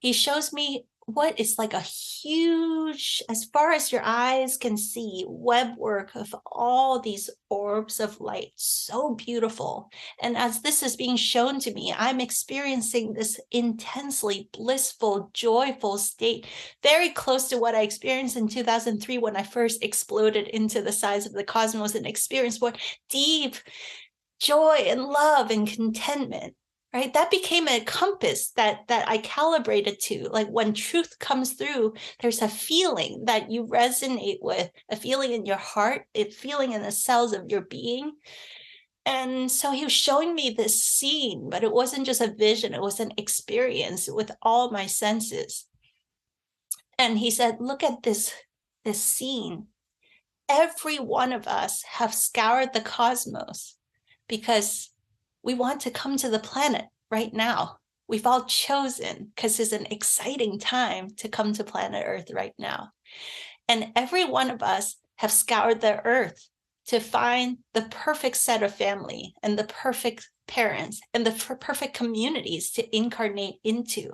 He shows me what is like a huge, as far as your eyes can see, web work of all these orbs of light, so beautiful. And as this is being shown to me, I'm experiencing this intensely blissful, joyful state, very close to what I experienced in 2003 when I first exploded into the size of the cosmos and experienced what deep joy and love and contentment. Right? That became a compass that I calibrated to. Like when truth comes through, there's a feeling that you resonate with, a feeling in your heart, a feeling in the cells of your being. And so he was showing me this scene, but it wasn't just a vision, it was an experience with all my senses. And he said, look at this scene. Every one of us have scoured the cosmos because we want to come to the planet right now. We've all chosen because it's an exciting time to come to planet Earth right now. And every one of us have scoured the earth to find the perfect set of family and the perfect parents and the perfect communities to incarnate into.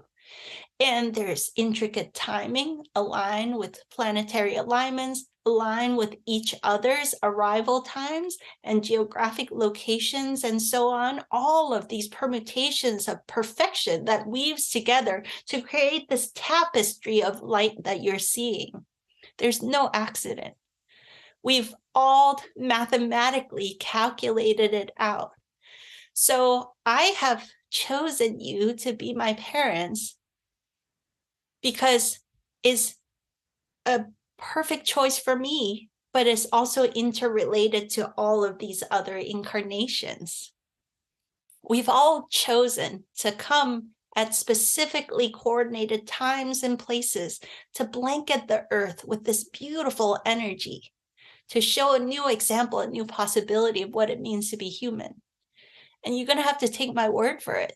And there's intricate timing, align with planetary alignments, align with each other's arrival times and geographic locations and so on. All of these permutations of perfection that weaves together to create this tapestry of light that you're seeing. There's no accident. We've all mathematically calculated it out. So I have chosen you to be my parents because it's a perfect choice for me, but it's also interrelated to all of these other incarnations. We've all chosen to come at specifically coordinated times and places to blanket the earth with this beautiful energy, to show a new example, a new possibility of what it means to be human. And you're going to have to take my word for it.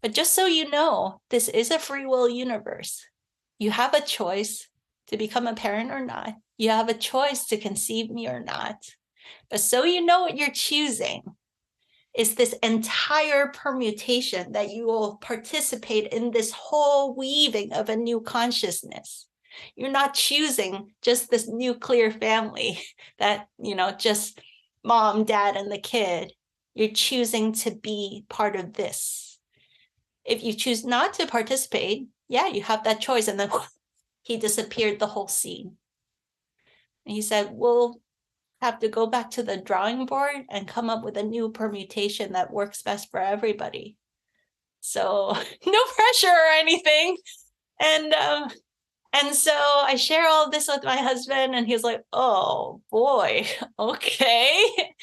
But just so you know, this is a free will universe. You have a choice to become a parent or not. You have a choice to conceive me or not. But so you know what you're choosing is this entire permutation that you will participate in this whole weaving of a new consciousness. You're not choosing just this nuclear family that, just mom, dad, and the kid. You're choosing to be part of this. If you choose not to participate, yeah, you have that choice. And then he disappeared the whole scene. And he said, we'll have to go back to the drawing board and come up with a new permutation that works best for everybody. So no pressure or anything. And And so I share all this with my husband, and he's like, oh boy, okay.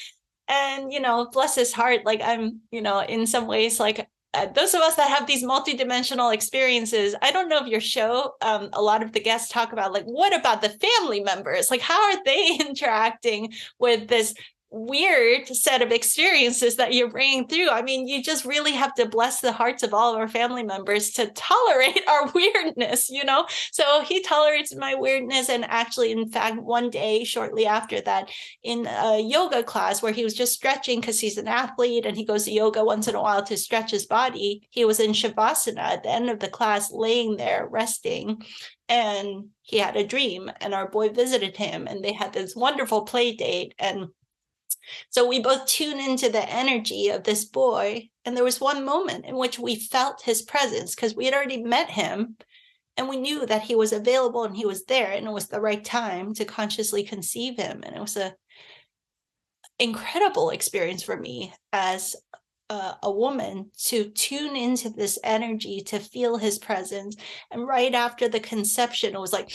And, bless his heart, like I'm, in some ways, like those of us that have these multidimensional experiences, I don't know if your show, a lot of the guests talk about, like, what about the family members? Like, how are they interacting with this weird set of experiences that you're bringing through? I mean, you just really have to bless the hearts of all of our family members to tolerate our weirdness, So he tolerates my weirdness. And actually, in fact, one day shortly after that, in a yoga class where he was just stretching because he's an athlete and he goes to yoga once in a while to stretch his body, he was in Shavasana at the end of the class, laying there resting. And he had a dream, and our boy visited him, and they had this wonderful play date. And so we both tune into the energy of this boy. And there was one moment in which we felt his presence because we had already met him, and we knew that he was available and he was there, and it was the right time to consciously conceive him. And it was an incredible experience for me as a woman to tune into this energy, to feel his presence. And right after the conception, it was like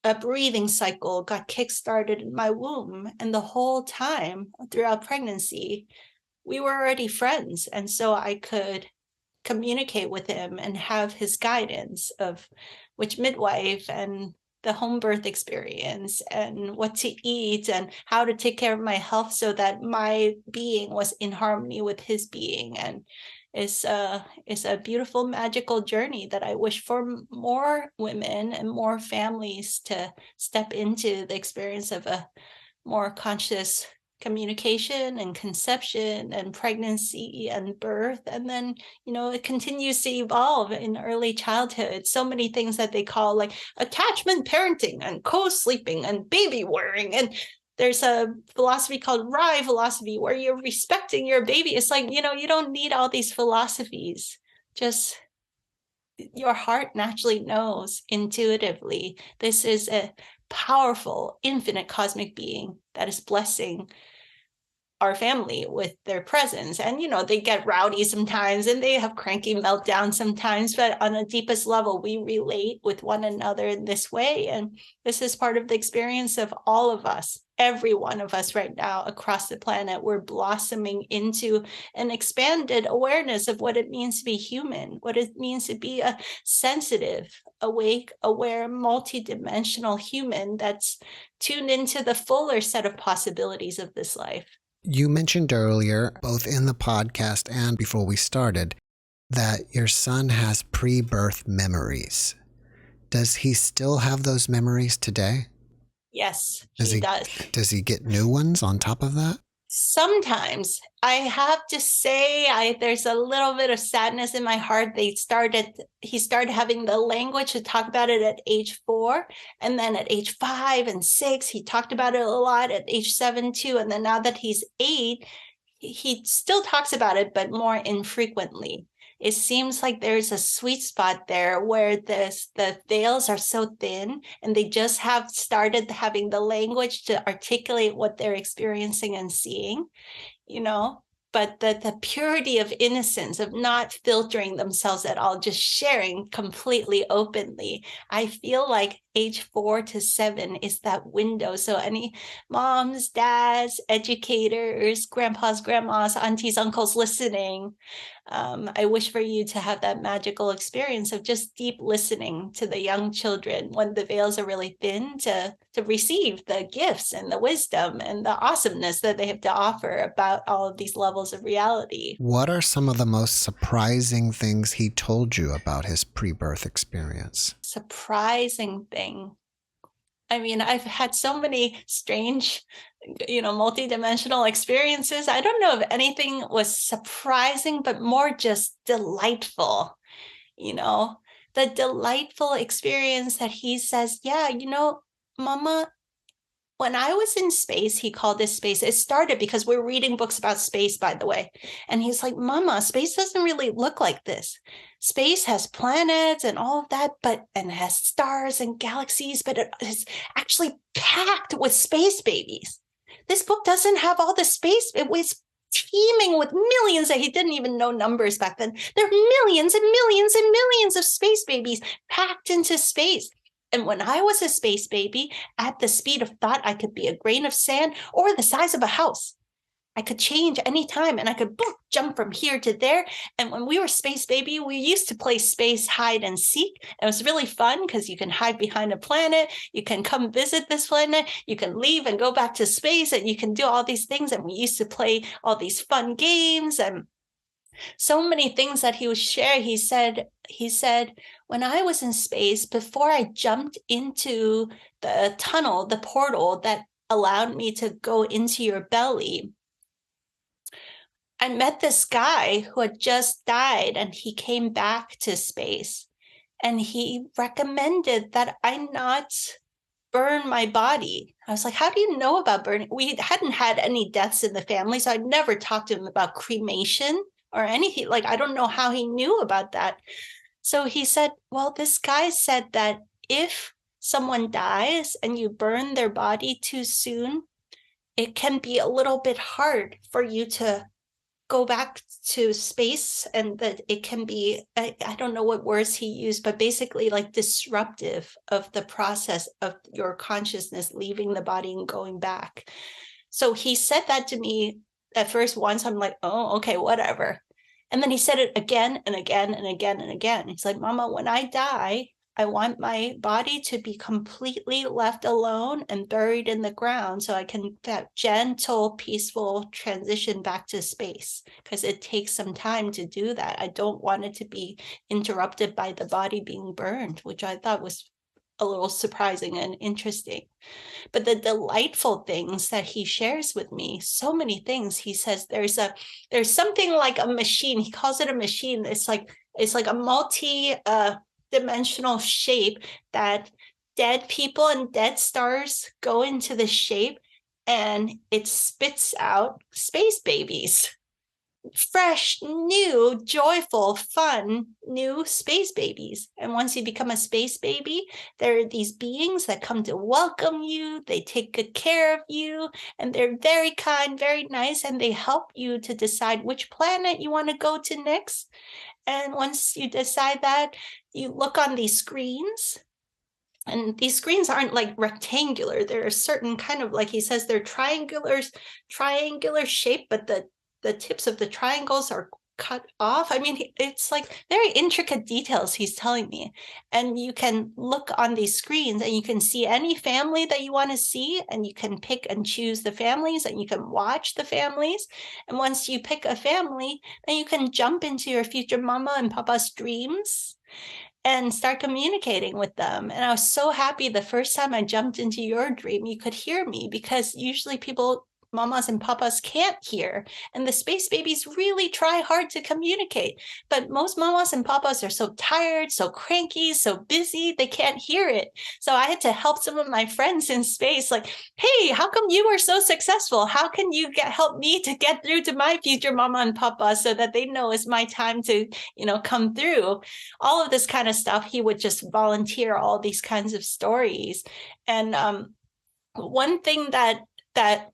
a breathing cycle got kickstarted in my womb. And the whole time throughout pregnancy, we were already friends. And so I could communicate with him and have his guidance of which midwife and the home birth experience and what to eat and how to take care of my health so that my being was in harmony with his being. And it's a beautiful, magical journey that I wish for more women and more families to step into the experience of a more conscious communication and conception and pregnancy and birth. And then, it continues to evolve in early childhood. So many things that they call like attachment parenting and co-sleeping and baby wearing. And there's a philosophy called RIE philosophy where you're respecting your baby. It's like, you don't need all these philosophies. Just your heart naturally knows intuitively. This is a powerful, infinite cosmic being that is blessing our family with their presence. And, they get rowdy sometimes and they have cranky meltdowns sometimes, but on the deepest level, we relate with one another in this way. And this is part of the experience of all of us, every one of us right now across the planet. We're blossoming into an expanded awareness of what it means to be human, what it means to be a sensitive, awake, aware, multidimensional human that's tuned into the fuller set of possibilities of this life. You mentioned earlier, both in the podcast and before we started, that your son has pre-birth memories. Does he still have those memories today? Yes, he does. Does he get new ones on top of that? Sometimes. I have to say, there's a little bit of sadness in my heart. He started having the language to talk about it at age 4. And then at age 5 and 6, he talked about it a lot. At age 7 too. And then now that he's 8, he still talks about it, but more infrequently. It seems like there's a sweet spot there where the veils are so thin and they just have started having the language to articulate what they're experiencing and seeing, but the purity of innocence, of not filtering themselves at all, just sharing completely openly. I feel like age 4 to 7 is that window. So any moms, dads, educators, grandpas, grandmas, aunties, uncles listening, I wish for you to have that magical experience of just deep listening to the young children when the veils are really thin, to receive the gifts and the wisdom and the awesomeness that they have to offer about all of these levels of reality. What are some of the most surprising things he told you about his pre-birth experience? Surprising thing. I mean, I've had so many strange, multidimensional experiences. I don't know if anything was surprising, but more just delightful, the delightful experience that he says, yeah, Mama, when I was in space, he called this space. It started because we're reading books about space, by the way. And he's like, Mama, space doesn't really look like this. Space has planets and all of that, and has stars and galaxies, but it is actually packed with space babies. This book doesn't have all the space. It was teeming with millions that he didn't even know numbers back then. There are millions and millions and millions of space babies packed into space. And when I was a space baby, at the speed of thought, I could be a grain of sand or the size of a house. I could change anytime, and I could boom, jump from here to there. And when we were space baby, we used to play space hide and seek. It was really fun because you can hide behind a planet. You can come visit this planet. You can leave and go back to space, and you can do all these things. And we used to play all these fun games and so many things that he would share. He said, when I was in space, before I jumped into the tunnel, the portal that allowed me to go into your belly, I met this guy who had just died, and he came back to space, and he recommended that I not burn my body. I was like, how do you know about burning? We hadn't had any deaths in the family, so I'd never talked to him about cremation or anything. Like, I don't know how he knew about that. So he said, well, this guy said that if someone dies and you burn their body too soon, it can be a little bit hard for you to go back to space, and that it can be, I don't know what words he used, but basically like disruptive of the process of your consciousness leaving the body and going back. So he said that to me at first once. I'm like, oh, okay, whatever. And then he said it again and again and again and again. He's like, Mama, when I die, I want my body to be completely left alone and buried in the ground so I can have gentle, peaceful transition back to space, because it takes some time to do that. I don't want it to be interrupted by the body being burned, which I thought was a little surprising and interesting. But the delightful things that he shares with me, so many things. He says there's something like a machine. He calls it a machine. It's like a multi-dimensional shape that dead people and dead stars go into the shape, and it spits out space babies. Fresh, new, joyful, fun, new space babies. And once you become a space baby, there are these beings that come to welcome you. They take good care of you, and they're very kind, very nice, and they help you to decide which planet you want to go to next. And once you decide that, you look on these screens, and these screens aren't like rectangular. They're a certain kind of, like he says, they're triangular shape, but the tips of the triangles are cut off. I mean, it's like very intricate details he's telling me. And you can look on these screens and you can see any family that you want to see, and you can pick and choose the families, and you can watch the families. And once you pick a family, then you can jump into your future mama and papa's dreams and start communicating with them. And I was so happy the first time I jumped into your dream, you could hear me, because usually people, mamas and papas, can't hear. And the space babies really try hard to communicate. But most mamas and papas are so tired, so cranky, so busy, they can't hear it. So I had to help some of my friends in space, like, hey, how come you were so successful? How can you help me to get through to my future mama and papa so that they know it's my time to, come through? All of this kind of stuff. He would just volunteer all these kinds of stories. And one thing that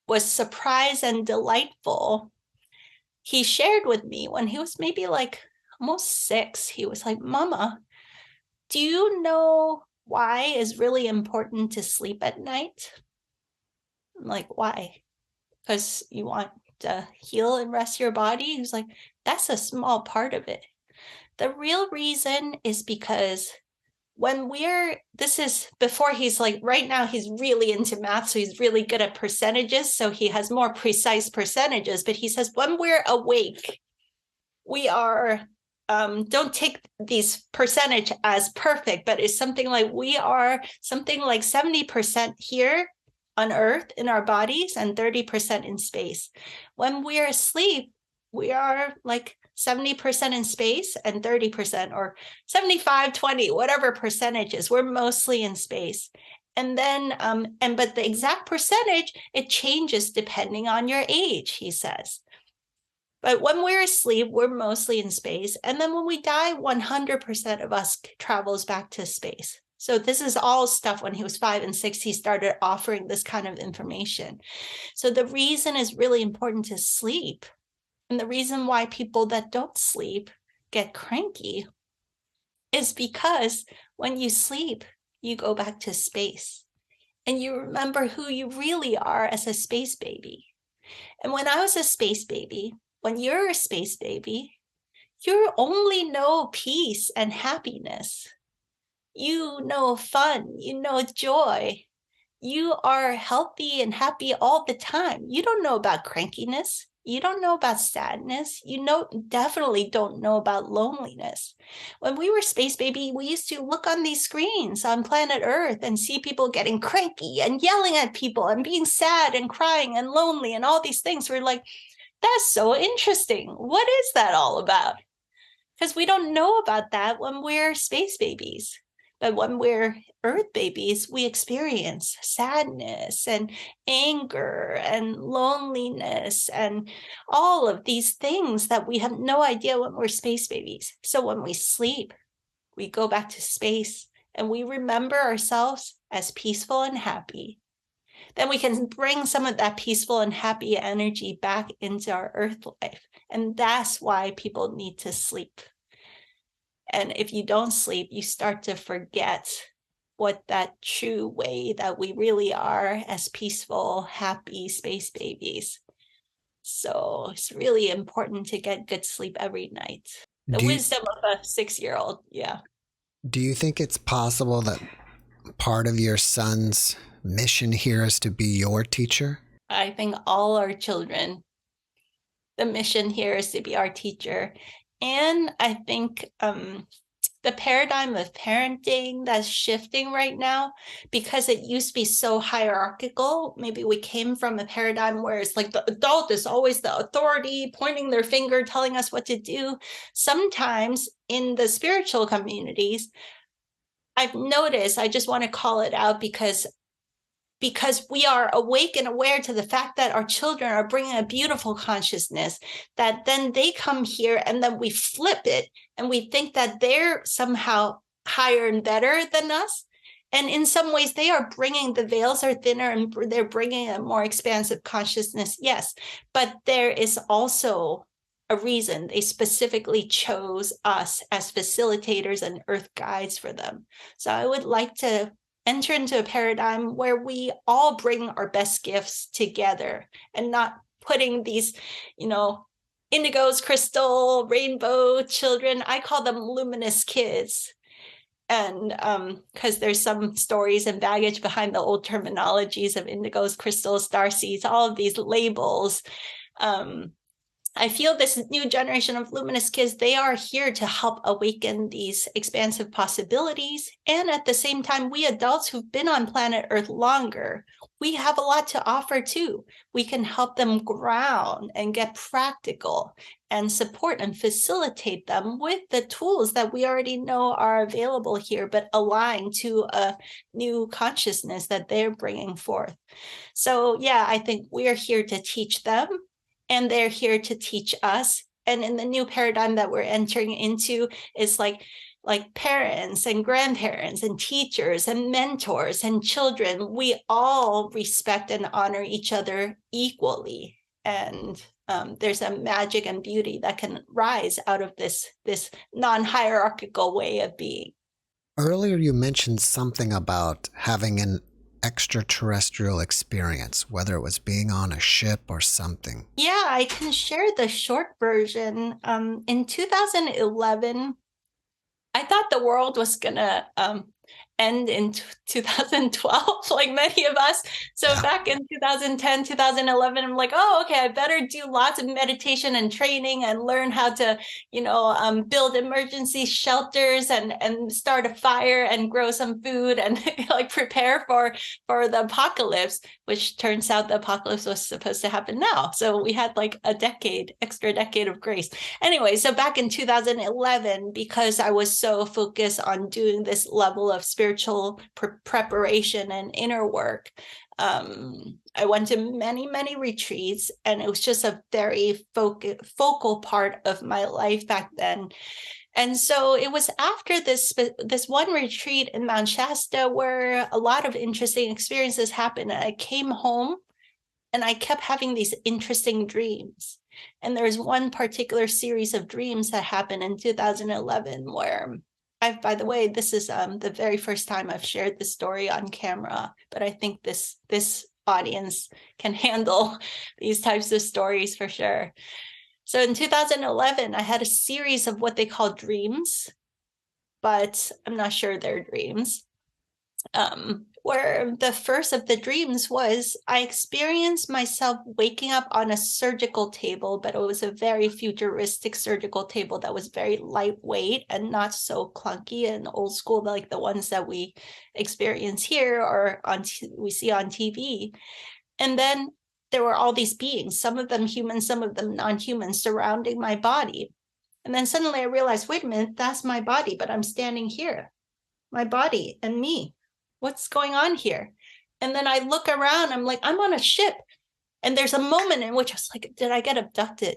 was surprise and delightful, he shared with me when he was maybe like almost 6. He was like, Mama, do you know why it's really important to sleep at night? I'm like, why? Because you want to heal and rest your body? He was like, that's a small part of it. The real reason is because this is before he's like, right now he's really into math, so he's really good at percentages, so he has more precise percentages. But he says when we're awake, we are, don't take these percentage as perfect, but it's something like we are something like 70% here on Earth in our bodies and 30% in space. When we're asleep, we are like 70% in space and 30%, or 75-20, whatever percentages, we're mostly in space. And then, but the exact percentage, it changes depending on your age, he says. But when we're asleep, we're mostly in space. And then when we die, 100% of us travels back to space. So this is all stuff when he was 5 and 6, he started offering this kind of information. So the reason is really important to sleep. And the reason why people that don't sleep get cranky is because when you sleep, you go back to space and you remember who you really are as a space baby. And when I was a space baby, when you're a space baby, you only know peace and happiness. You know fun, you know joy. You are healthy and happy all the time. You don't know about crankiness. You don't know about sadness. Definitely don't know about loneliness. When we were space baby, we used to look on these screens on planet Earth and see people getting cranky and yelling at people and being sad and crying and lonely and all these things. We're like, that's so interesting. What is that all about? Because we don't know about that when we're space babies. But when we're Earth babies, we experience sadness and anger and loneliness and all of these things that we have no idea when we're space babies. So when we sleep, we go back to space and we remember ourselves as peaceful and happy. Then we can bring some of that peaceful and happy energy back into our Earth life. And that's why people need to sleep. And if you don't sleep, you start to forget what that true way that we really are as peaceful, happy space babies. So it's really important to get good sleep every night. The wisdom of a 6-year-old. Yeah. Do you think it's possible that part of your son's mission here is to be your teacher? I think all our children, the mission here is to be our teacher. And I think the paradigm of parenting that's shifting right now, because it used to be so hierarchical. Maybe we came from a paradigm where it's like the adult is always the authority, pointing their finger, telling us what to do. Sometimes in the spiritual communities, I've noticed, I just want to call it out because we are awake and aware to the fact that our children are bringing a beautiful consciousness, that then they come here and then we flip it and we think that they're somehow higher and better than us. And in some ways, they are bringing, the veils are thinner and they're bringing a more expansive consciousness. Yes, but there is also a reason they specifically chose us as facilitators and earth guides for them. So I would like to enter into a paradigm where we all bring our best gifts together and not putting these, indigos, crystal, rainbow children. I call them luminous kids. And because there's some stories and baggage behind the old terminologies of indigos, crystals, starseeds, all of these labels. I feel this new generation of luminous kids, they are here to help awaken these expansive possibilities. And at the same time, we adults who've been on planet Earth longer, we have a lot to offer too. We can help them ground and get practical and support and facilitate them with the tools that we already know are available here, but align to a new consciousness that they're bringing forth. So yeah, I think we're here to teach them. And they're here to teach us. And in the new paradigm that we're entering into is like parents and grandparents and teachers and mentors and children. We all respect and honor each other equally. And there's a magic and beauty that can rise out of this non-hierarchical way of being. Earlier, you mentioned something about having an extraterrestrial experience, whether it was being on a ship or something. Yeah, I can share the short version. In 2011, I thought the world was gonna end in 2012, like many of us. So back in 2010, 2011, I'm like, oh, okay, I better do lots of meditation and training and learn how to, build emergency shelters and start a fire and grow some food and like prepare for the apocalypse, which turns out the apocalypse was supposed to happen now. So we had like extra decade of grace. Anyway, so back in 2011, because I was so focused on doing this level of spiritual preparation and inner work, I went to many, many retreats, and it was just a very focal part of my life back then. And so it was after this one retreat in Mount Shasta where a lot of interesting experiences happened. And I came home and I kept having these interesting dreams. And there's one particular series of dreams that happened in 2011 where by the way, this is the very first time I've shared this story on camera, but I think this audience can handle these types of stories for sure. So in 2011, I had a series of what they call dreams, but I'm not sure they're dreams. Where the first of the dreams was I experienced myself waking up on a surgical table, but it was a very futuristic surgical table that was very lightweight and not so clunky and old school like the ones that we experience here or we see on TV. And then there were all these beings, some of them human, some of them non-human, surrounding my body. And then suddenly I realized, wait a minute, that's my body, but I'm standing here, my body and me. What's going on here? And then I look around, I'm like, I'm on a ship. And there's a moment in which I was like, did I get abducted?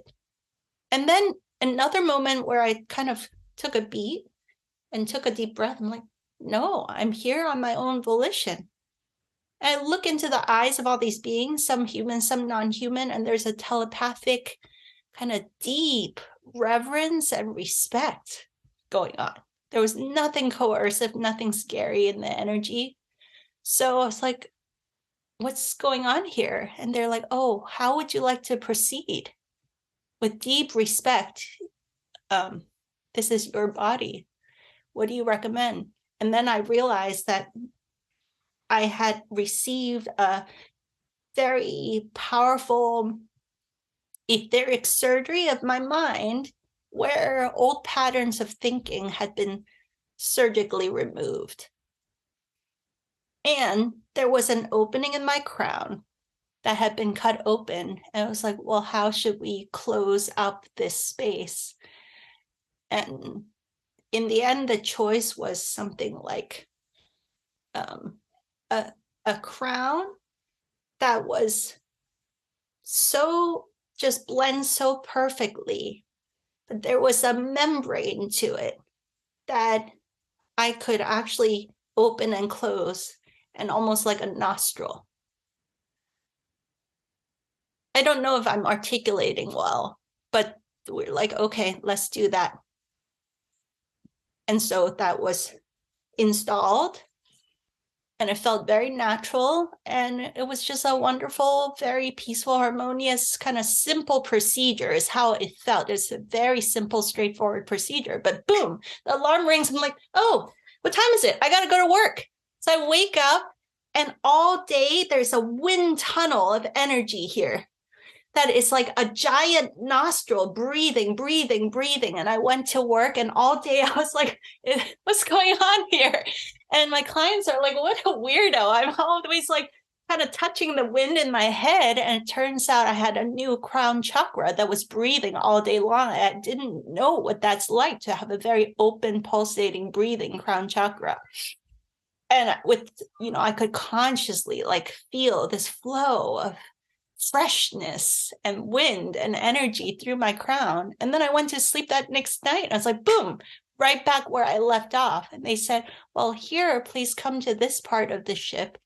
And then another moment where I kind of took a beat and took a deep breath. I'm like, no, I'm here on my own volition. And I look into the eyes of all these beings, some human, some non-human, and there's a telepathic kind of deep reverence and respect going on. There was nothing coercive, nothing scary in the energy. So I was like, what's going on here? And they're like, oh, how would you like to proceed? With deep respect, this is your body. What do you recommend? And then I realized that I had received a very powerful etheric surgery of my mind where old patterns of thinking had been surgically removed. And there was an opening in my crown that had been cut open. And I was like, well, how should we close up this space? And in the end, the choice was something like a crown that was so just blends so perfectly. But there was a membrane to it that I could actually open and close, and almost like a nostril. I don't know if I'm articulating well, but we're like, okay, let's do that. And so that was installed, and it felt very natural, and it was just a wonderful, very peaceful, harmonious, kind of simple procedure is how it felt. It's a very simple, straightforward procedure. But boom, the alarm rings. I'm like, oh, what time is it? I got to go to work. So I wake up, and all day there's a wind tunnel of energy here that is like a giant nostril, breathing. And I went to work, and all day I was like, what's going on here? And my clients are like, what a weirdo. I'm always like kind of touching the wind in my head. And it turns out I had a new crown chakra that was breathing all day long. I didn't know what that's like to have a very open, pulsating, breathing crown chakra. And with, I could consciously like feel this flow of freshness and wind and energy through my crown. And then I went to sleep that next night. I was like, boom, right back where I left off. And they said, well, here, please come to this part of the ship.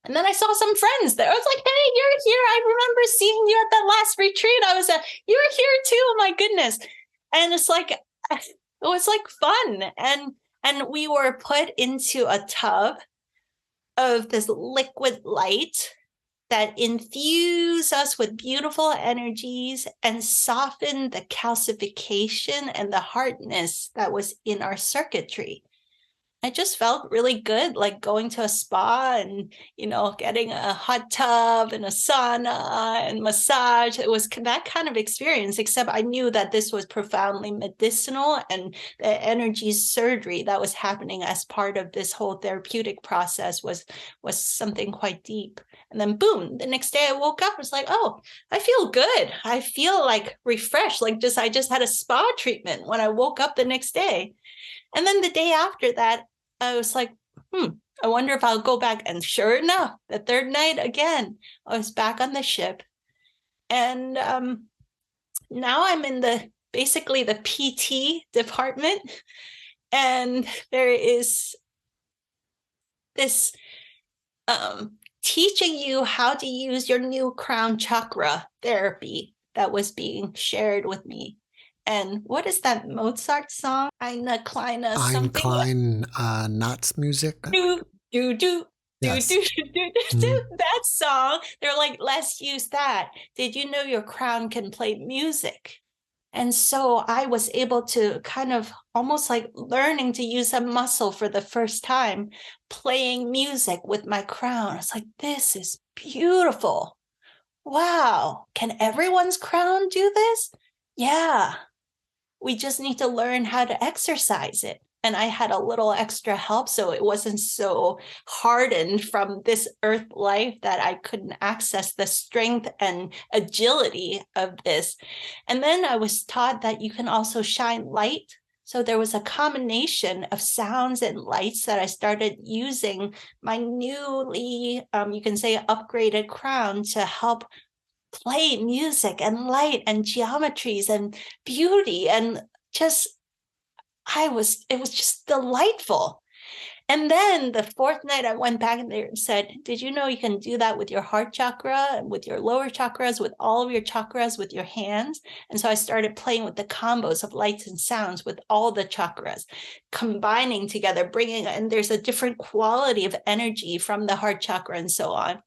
And then I saw some friends there. I was like, hey, you're here. I remember seeing you at that last retreat I was at. You were here too. Oh my goodness. And it's like, it was like fun. And we were put into a tub of this liquid light that infuse us with beautiful energies and soften the calcification and the hardness that was in our circuitry. I just felt really good, like going to a spa and, getting a hot tub and a sauna and massage. It was that kind of experience, except I knew that this was profoundly medicinal, and the energy surgery that was happening as part of this whole therapeutic process was something quite deep. And then boom, the next day I woke up, I was like, oh, I feel good. I feel like refreshed, like I just had a spa treatment when I woke up the next day. And then the day after that, I was like, I wonder if I'll go back. And sure enough, the third night again, I was back on the ship. And now I'm in the basically the PT department. And there is this teaching you how to use your new crown chakra therapy that was being shared with me. And what is that Mozart song? Eine kleine Ein something. klein Nachtmusik. Do, do, do. Yes. That song, they're like, let's use that. Did you know your crown can play music? And so I was able to kind of almost like learning to use a muscle for the first time, playing music with my crown. It's like, this is beautiful. Wow. Can everyone's crown do this? Yeah. We just need to learn how to exercise it. And I had a little extra help, so it wasn't so hardened from this earth life that I couldn't access the strength and agility of this. And then I was taught that you can also shine light. So there was a combination of sounds and lights that I started using my newly, you can say, upgraded crown to help play music and light and geometries and beauty, and just it was just delightful. And then the fourth night I went back there and said, did you know you can do that with your heart chakra and with your lower chakras, with all of your chakras, with your hands? And so I started playing with the combos of lights and sounds with all the chakras, combining together, and there's a different quality of energy from the heart chakra and so on.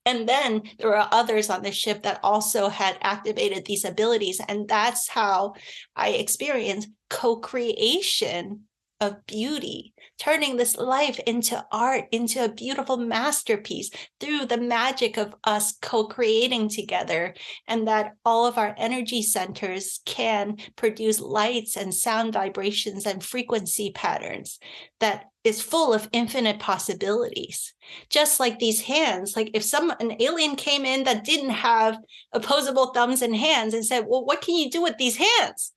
And then there were others on the ship that also had activated these abilities. And that's how I experienced co-creation of beauty, turning this life into art, into a beautiful masterpiece through the magic of us co-creating together, and that all of our energy centers can produce lights and sound vibrations and frequency patterns that is full of infinite possibilities. Just like these hands, like if an alien came in that didn't have opposable thumbs and hands and said, well, what can you do with these hands?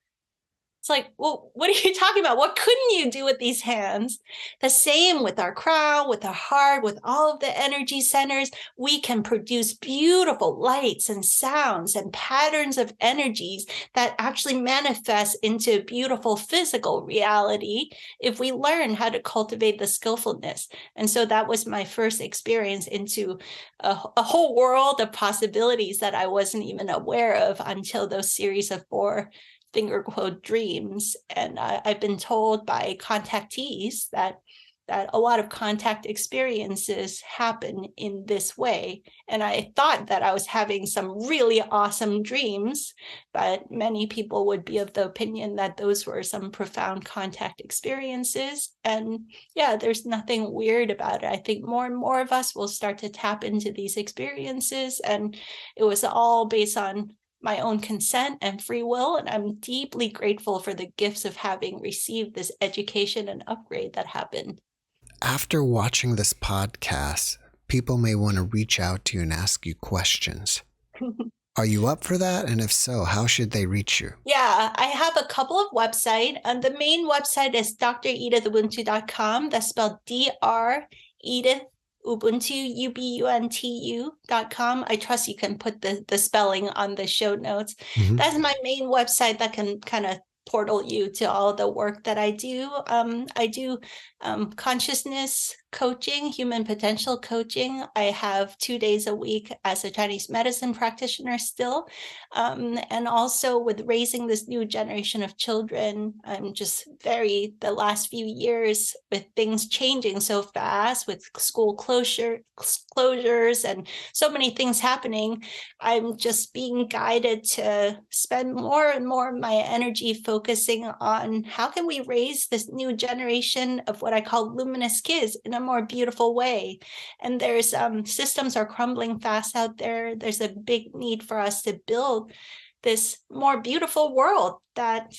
It's like, well, what are you talking about? What couldn't you do with these hands? The same with our crown, with our heart, with all of the energy centers. We can produce beautiful lights and sounds and patterns of energies that actually manifest into beautiful physical reality if we learn how to cultivate the skillfulness. And so that was my first experience into a whole world of possibilities that I wasn't even aware of until those series of 4 finger quote dreams. And I've been told by contactees that a lot of contact experiences happen in this way. And I thought that I was having some really awesome dreams, but many people would be of the opinion that those were some profound contact experiences. And yeah, there's nothing weird about it. I think more and more of us will start to tap into these experiences. And it was all based on my own consent and free will. And I'm deeply grateful for the gifts of having received this education and upgrade that happened. After watching this podcast, people may want to reach out to you and ask you questions. Are you up for that? And if so, how should they reach you? Yeah, I have a couple of websites. And the main website is dredithubuntu.com. That's spelled Dr. Edith Ubuntu, Ubuntu.com. I trust you can put the spelling on the show notes. Mm-hmm. That's my main website that can kind of portal you to all the work that I do. I do consciousness coaching, human potential coaching. I have 2 days a week as a Chinese medicine practitioner still. And also with raising this new generation of children, I'm just the last few years with things changing so fast, with school closures and so many things happening, I'm just being guided to spend more and more of my energy focusing on how can we raise this new generation of what I call luminous kids in a more beautiful way. And there's systems are crumbling fast out there. There's a big need for us to build this more beautiful world that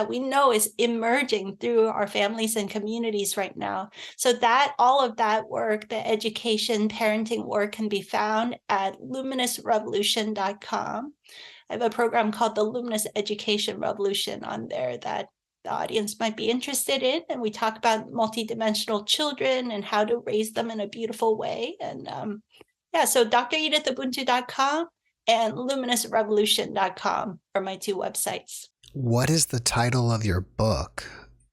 we know is emerging through our families and communities right now. So that all of that work, the education, parenting work, can be found at luminousrevolution.com. I have a program called the Luminous Education Revolution on there that the audience might be interested in. And we talk about multidimensional children and how to raise them in a beautiful way. And so dredithubuntu.com and luminousrevolution.com are my 2 websites. What is the title of your book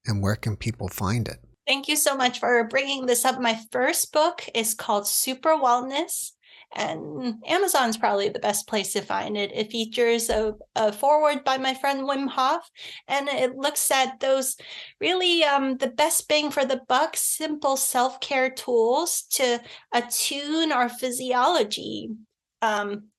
and where can people find it? Thank you so much for bringing this up. My first book is called Super Wellness, and Amazon's probably the best place to find it. It features a foreword by my friend Wim Hof, and it looks at those really the best bang for the buck, simple self-care tools to attune our physiology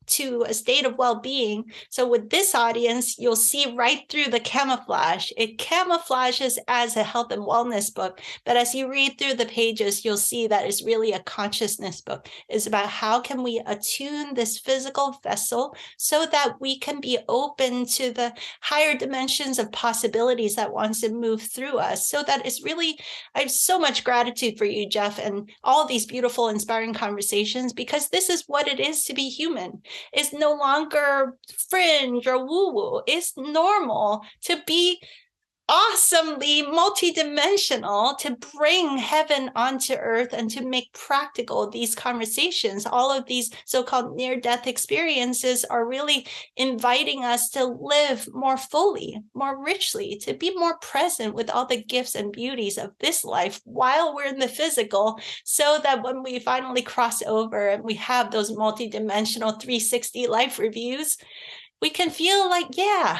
to a state of well-being. So with this audience, you'll see right through the camouflage. It camouflages as a health and wellness book, but as you read through the pages, you'll see that it's really a consciousness book. It's about how can we attune this physical vessel so that we can be open to the higher dimensions of possibilities that wants to move through us. So that it's really, I have so much gratitude for you, Jeff, and all these beautiful, inspiring conversations, because this is what it is to be human. It's no longer fringe or woo-woo. It's normal to be awesomely multidimensional, to bring heaven onto earth and to make practical these conversations. All of these so-called near-death experiences are really inviting us to live more fully, more richly, to be more present with all the gifts and beauties of this life while we're in the physical, so that when we finally cross over and we have those multidimensional 360 life reviews, we can feel like, yeah,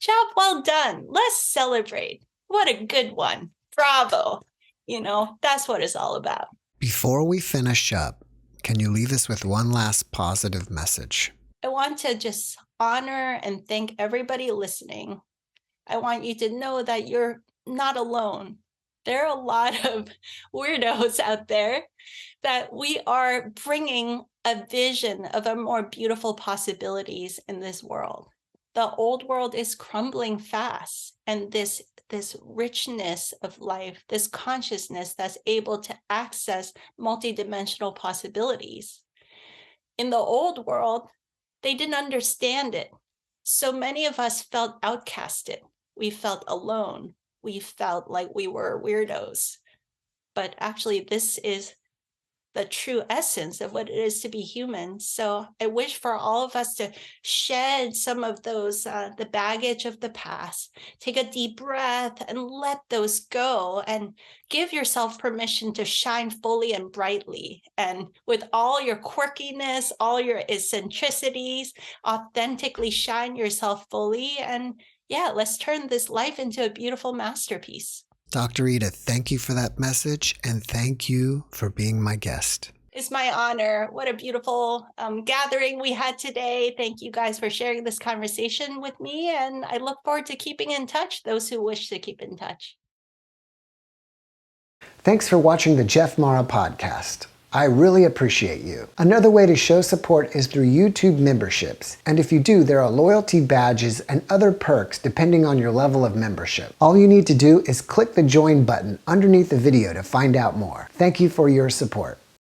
job well done. Let's celebrate. What a good one. Bravo. That's what it's all about. Before we finish up, can you leave us with one last positive message? I want to just honor and thank everybody listening. I want you to know that you're not alone. There are a lot of weirdos out there that we are bringing a vision of a more beautiful possibilities in this world. The old world is crumbling fast, and this richness of life, this consciousness that's able to access multidimensional possibilities. In the old world, they didn't understand it. So many of us felt outcasted. We felt alone. We felt like we were weirdos. But actually, this is the true essence of what it is to be human. So I wish for all of us to shed some of those, the baggage of the past, take a deep breath and let those go, and give yourself permission to shine fully and brightly. And with all your quirkiness, all your eccentricities, authentically shine yourself fully. And yeah, let's turn this life into a beautiful masterpiece. Dr. Edith, thank you for that message, and thank you for being my guest. It's my honor. What a beautiful gathering we had today. Thank you guys for sharing this conversation with me, and I look forward to keeping in touch, those who wish to keep in touch. Thanks for watching the JeffMara podcast. I really appreciate you. Another way to show support is through YouTube memberships. And if you do, there are loyalty badges and other perks depending on your level of membership. All you need to do is click the join button underneath the video to find out more. Thank you for your support.